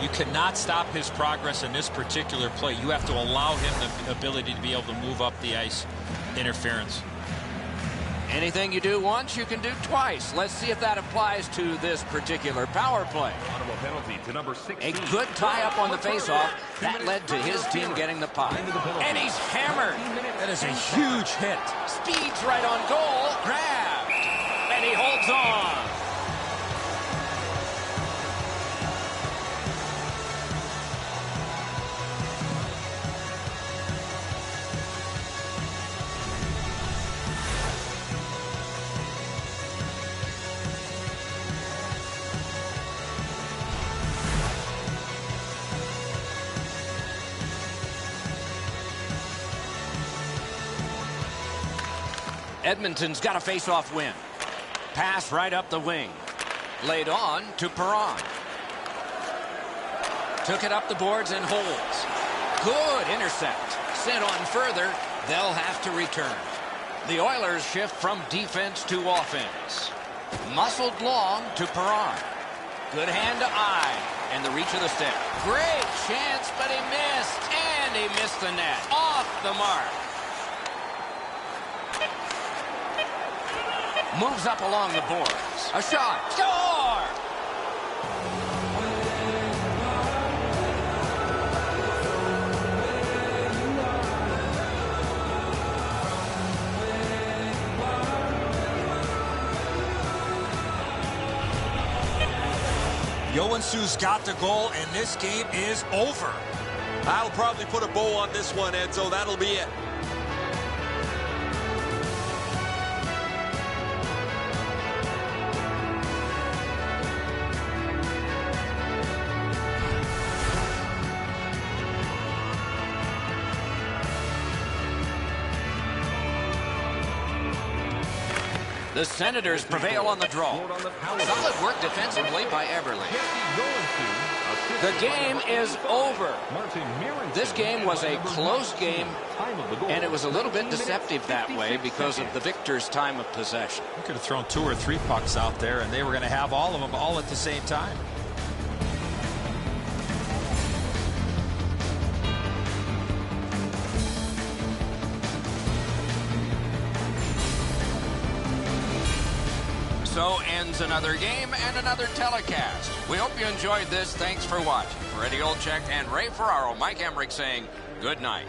You cannot stop his progress in this particular play. You have to allow him the ability to be able to move up the ice. Interference. Anything you do once, you can do twice. Let's see if that applies to this particular power play. Honorable penalty to number 16. A good tie-up on the faceoff. That led to his team getting the puck. And he's hammered. That is a huge hit. Speeds right on goal. Grabbed. And he holds on. Edmonton's got a face-off win. Pass right up the wing. Laid on to Perron. Took it up the boards and holds. Good intercept. Sent on further. They'll have to return. The Oilers shift from defense to offense. Muscled long to Perron. Good hand to eye. And the reach of the stick. Great chance, but he missed. And he missed the net. Off the mark. Moves up along the boards. A shot. Score! Yoansu's got the goal, and this game is over. I'll probably put a bow on this one, Enzo. That'll be it. The Senators prevail on the draw. Solid work defensively by Eberle. The game is over. This game was a close game, and it was a little bit deceptive that way because of the victor's time of possession. You could have thrown 2 or 3 pucks out there, and they were going to have all of them all at the same time. So ends another game and another telecast. We hope you enjoyed this. Thanks for watching. For Eddie Olczyk and Ray Ferraro, Mike Emmerich saying good night.